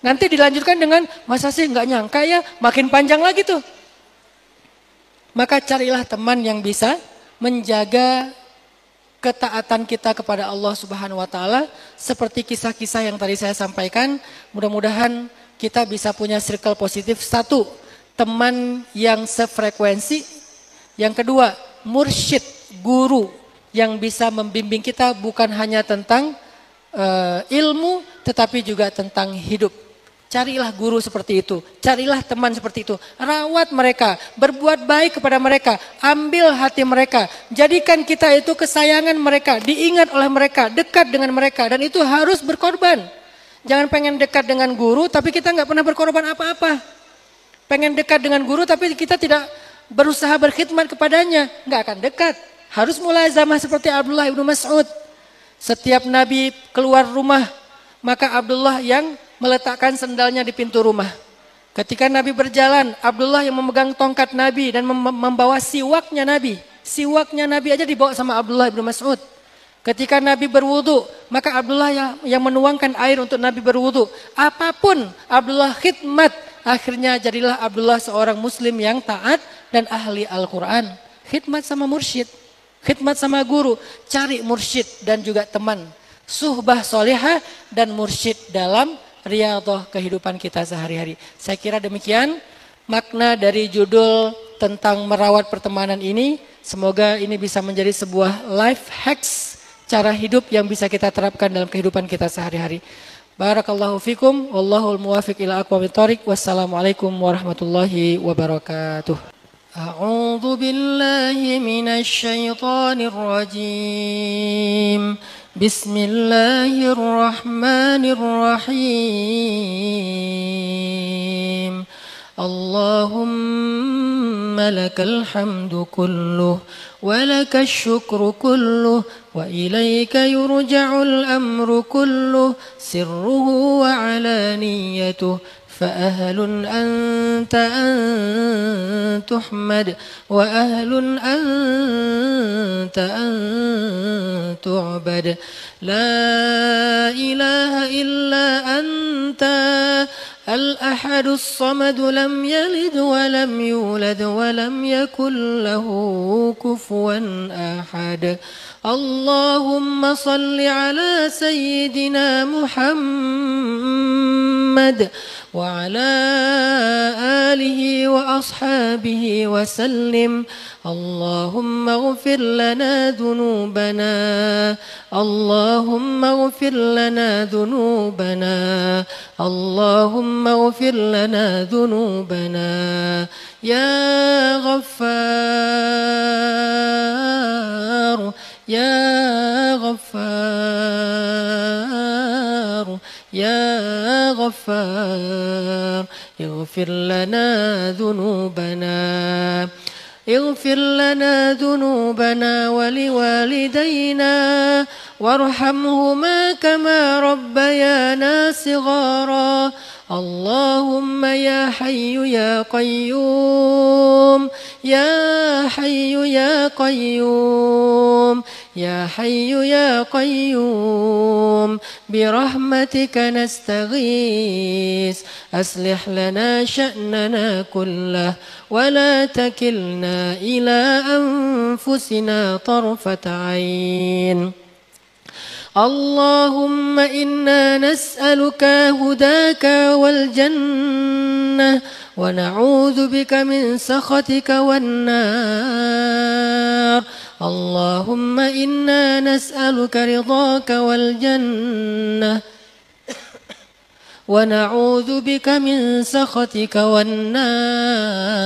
Nanti dilanjutkan dengan, masa sih nggak nyangka ya, makin panjang lagi tuh. Maka carilah teman yang bisa menjaga ketaatan kita kepada Allah Subhanahu wa taala seperti kisah-kisah yang tadi saya sampaikan. Mudah-mudahan kita bisa punya circle positif. 1, teman yang sefrekuensi. Yang kedua, mursyid, guru yang bisa membimbing kita bukan hanya tentang ilmu tetapi juga tentang hidup. Carilah guru seperti itu, carilah teman seperti itu, rawat mereka, berbuat baik kepada mereka, ambil hati mereka, jadikan kita itu kesayangan mereka, diingat oleh mereka, dekat dengan mereka, dan itu harus berkorban. Jangan pengen dekat dengan guru tapi kita nggak pernah berkorban apa-apa. Pengen dekat dengan guru tapi kita tidak berusaha berkhidmat kepadanya, nggak akan dekat. Harus mulazamah seperti Abdullah ibnu Mas'ud. Setiap Nabi keluar rumah, maka Abdullah yang meletakkan sendalnya di pintu rumah. Ketika Nabi berjalan, Abdullah yang memegang tongkat Nabi dan membawa siwaknya Nabi. Siwaknya Nabi aja dibawa sama Abdullah ibnu Mas'ud. Ketika Nabi berwudu, maka Abdullah yang menuangkan air untuk Nabi berwudu. Apapun Abdullah khidmat, akhirnya jadilah Abdullah seorang muslim yang taat dan ahli Al-Quran. Khidmat sama mursyid, khidmat sama guru, cari mursyid dan juga teman. Suhbah solihah dan mursyid dalam riyadhah kehidupan kita sehari-hari. Saya kira demikian makna dari judul tentang merawat pertemanan ini. Semoga ini bisa menjadi sebuah life hacks, cara hidup yang bisa kita terapkan dalam kehidupan kita sehari-hari. Barakallahu fikum, wallahul muwafiq ila aqwamit thoriq. Wassalamualaikum warahmatullahi wabarakatuh. A'udzu billahi minasy syaithanir rajim. Bismillahirrahmanirrahim. Allahumma lakal hamdu kulluh wa lakal syukru kulluh wa ilaika yurja'ul amru kulluh sirruhu wa alaniyatuh. فأهل أنت أن تحمد وأهل أنت أن تعبد لا إله إلا أنت الأحد الصمد لم يلد ولم يولد ولم يكن له كفوا أحد اللهم صل على سيدنا محمد وعلى آله وأصحابه وسلم اللهم اغفر لنا ذنوبنا اللهم اغفر لنا ذنوبنا اللهم اغفر لنا ذنوبنا يا غفار يا غفار يا غفار اغفر لنا ذنوبنا اغفر لنا ذنوبنا ولوالدينا وارحمهما كما ربيانا صغارا اللهم يا حي يا قيوم يا حي يا قيوم يا حي يا قيوم برحمتك نستغيث أصلح لنا شأننا كله ولا تكلنا إلى أنفسنا طرفة عين. اللهم إنا نسألك هداك والجنة ونعوذ بك من سخطك والنار. اللهم إنا نسألك رضاك والجنة ونعوذ بك من سخطك والنار.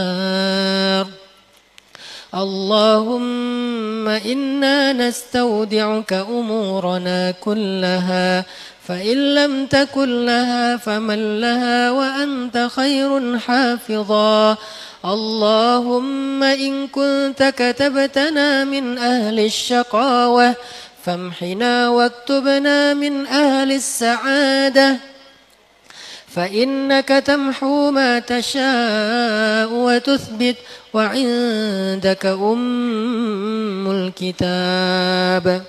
اللهم إنا نستودعك أمورنا كلها فإن لم تكن لها فمن لها وأنت خير حافظا. اللهم إن كنت كتبتنا من أهل الشقاوة فامحنا واكتبنا من أهل السعادة فإنك تمحو ما تشاء وتثبت وعندك أم الكتاب.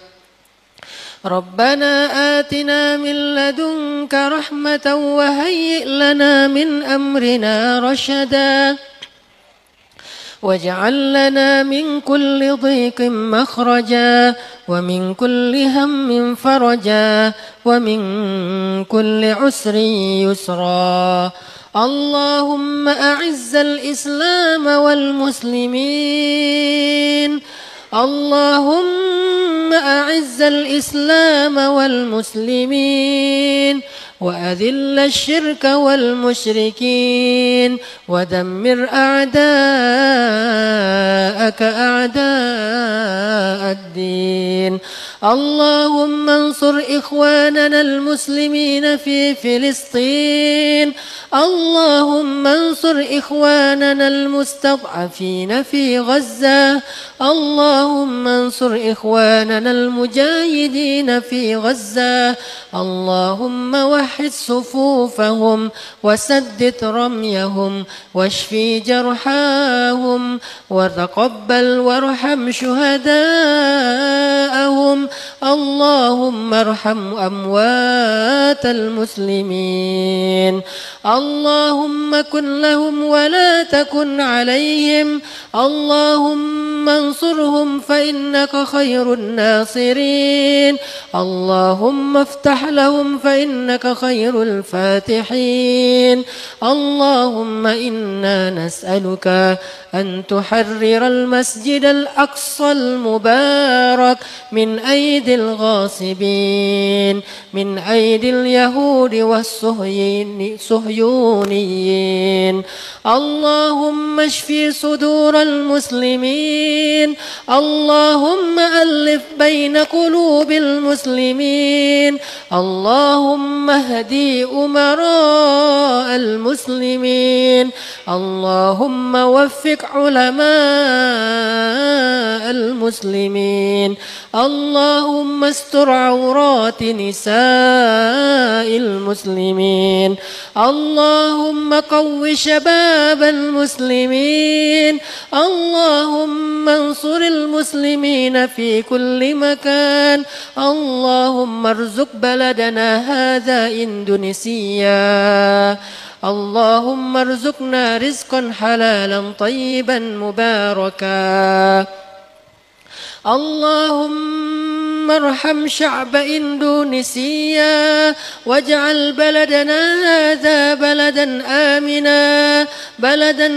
ربنا آتنا من لدنك رحمة وهيئ لنا من أمرنا رشدا واجعل لنا من كل ضيق مخرجا ومن كل هم فرجا ومن كل عسر يسرا. اللهم أعز الإسلام والمسلمين. اللهم أعز الإسلام والمسلمين وأذل الشرك والمشركين ودمر أعداءك أعداء الدين. اللهم انصر إخواننا المسلمين في فلسطين. اللهم انصر إخواننا المستضعفين في غزة. اللهم انصر إخواننا المجاهدين في غزة. اللهم وحد صفوفهم وسدد رميهم واشفي جرحاهم وتقبل وارحم شهداءهم. اللهم ارحم أموات المسلمين. اللهم كن لهم ولا تكن عليهم. اللهم انصرهم فإنك خير الناصرين. اللهم افتح لهم فإنك خير الفاتحين. اللهم إنا نسألك أن تحرر المسجد الأقصى المبارك من أيدي الغاصبين من أيدي اليهود والصهيونيين. اللهم اشفي صدور المسلمين. اللهم ألف بين قلوب المسلمين. اللهم اهدي أمراء المسلمين. اللهم وفق علماء المسلمين. اللهم استر عورات نساء المسلمين. اللهم قو شباب المسلمين. اللهم انصر المسلمين في كل مكان. اللهم ارزق بلدنا هذا إندونيسيا. اللهم ارزقنا رزقا حلالا طيبا مباركا. اللهم ارحم شعب إندونيسيا واجعل بلدنا هذا بلدا آمنا بلدا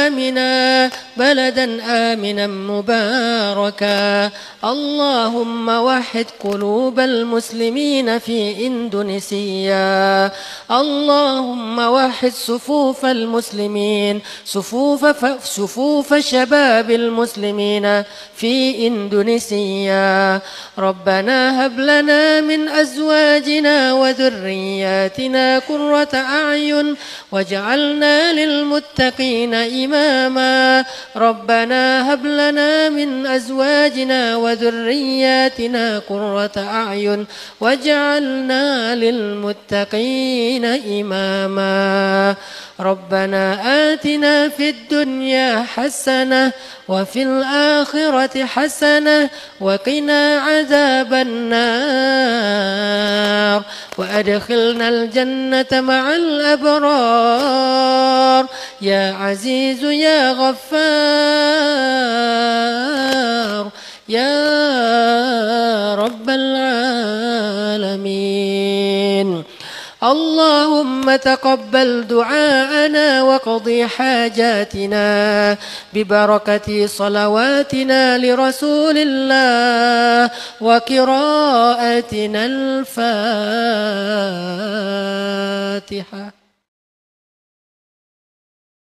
آمنا بلدا آمنا مباركا. اللهم وحد قلوب المسلمين في إندونيسيا. اللهم وحد صفوف المسلمين صفوف شباب المسلمين في إندونيسيا. رب ربنا هب لنا من أزواجنا وذرياتنا قرة أعين واجعلنا للمتقين إماما ربنا هب لنا من أزواجنا وذرياتنا قرة أعين واجعلنا للمتقين إماما ربنا آتنا في الدنيا حسنة وفي الآخرة حسنة وقنا عذاب النار وأدخلنا الجنة مع الأبرار يا عزيز يا غفار يا رب العالمين اللهم تقبل دعاءنا وقضي حاجاتنا ببركة صلواتنا لرسول الله وقراءتنا الفاتحة.